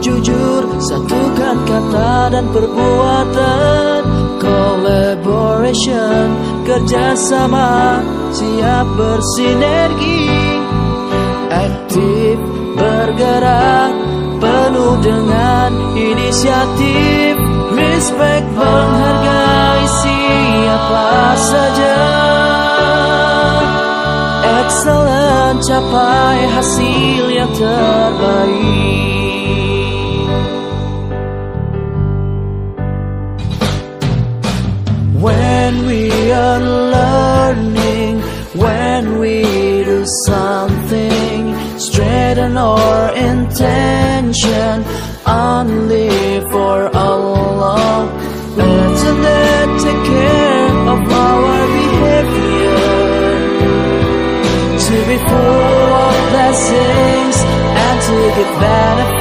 jujur, satukan kata dan perbuatan. Collaboration, kerjasama, siap bersinergi. Aktif, bergerak, penuh dengan inisiatif. Respect, menghargai siapa saja. Excellent, capai hasil yang terbaik. When we are learning, when we do something, straighten our intention only for Allah. Alternate, take care of our behavior to be full of blessings and to give benefits